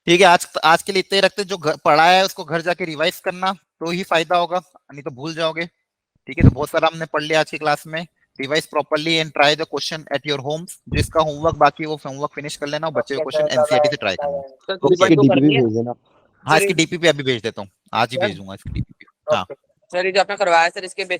ठीक है। आज के लिए इतना ही रखते हैं। जो पढ़ा है उसको घर जाके रिवाइज करना तो ही फायदा होगा, नहीं तो भूल जाओगे। ठीक है, तो बहुत सारा हमने पढ़ लिया आज की क्लास में। Revise properly and try the question at your homes. जिसका होमवर्क बाकी है वो होमवर्क फिनिश कर लेना, और बच्चे को क्वेश्चन एनसीईआरटी से ट्राई करना। Sir Okay. इसकी 3/2 डीपी करनी भी है। भेज देना। हाँ इसकी डीपी पे अभी भेज देता हूँ, आज ही सर? भेजूंगा इसकी डीपी। हाँ सर ये जो आपने करवाया सर इसके बेसिस